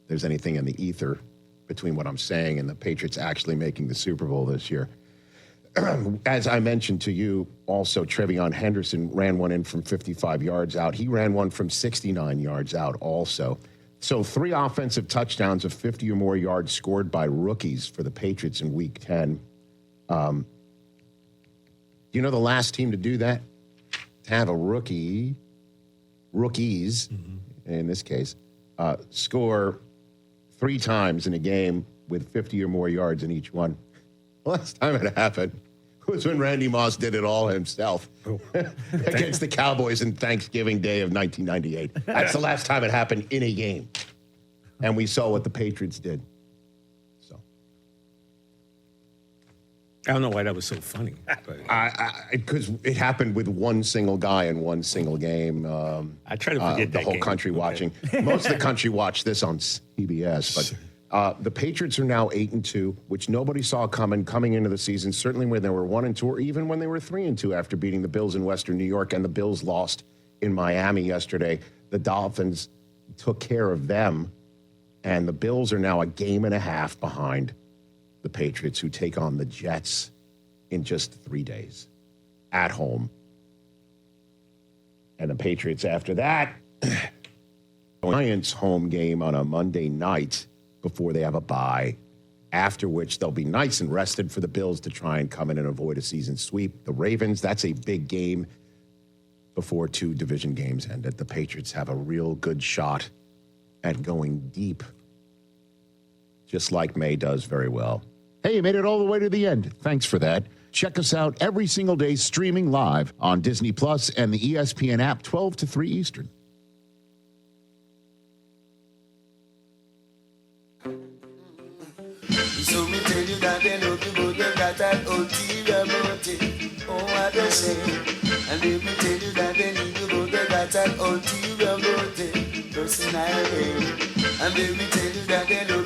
Speaker 25: there's anything in the ether between what I'm saying and the Patriots actually making the Super Bowl this year. As I mentioned to you, also, Trevion Henderson ran one in from 55 yards out. He ran one from 69 yards out also. So 3 offensive touchdowns of 50 or more yards scored by rookies for the Patriots in Week 10. Do you know the last team to do that? To have a rookies, in this case, score 3 times in a game with 50 or more yards in each one. The last time it happened was when Randy Moss did it all himself against the Cowboys in Thanksgiving Day of 1998. That's the last time it happened in a game. And we saw what the Patriots did.
Speaker 2: I don't know why that was so funny.
Speaker 25: Because it happened with one single guy in one single game.
Speaker 2: I try to forget
Speaker 25: the whole country watching. Most of the country watched this on CBS. But the Patriots are now 8-2, which nobody saw coming into the season. Certainly when they were 1-2, or even when they were 3-2 after beating the Bills in Western New York, and the Bills lost in Miami yesterday. The Dolphins took care of them, and the Bills are now a game and a half behind the Patriots, who take on the Jets in just 3 days at home. And the Patriots after that, Giants home game on a Monday night before they have a bye, after which they'll be nice and rested for the Bills to try and come in and avoid a season sweep. The Ravens, that's a big game before 2 division games ended. The Patriots have a real good shot at going deep, just like May does very well. Hey, you made it all the way to the end. Thanks for that. Check us out every single day streaming live on Disney Plus and the ESPN app, 12 to 3 Eastern.
Speaker 3: So me tell you that they know people they got that ulterior motive. Oh, what they say. And if me tell you that they need to go, they got that ulterior motive. Personality. And if me tell you that they know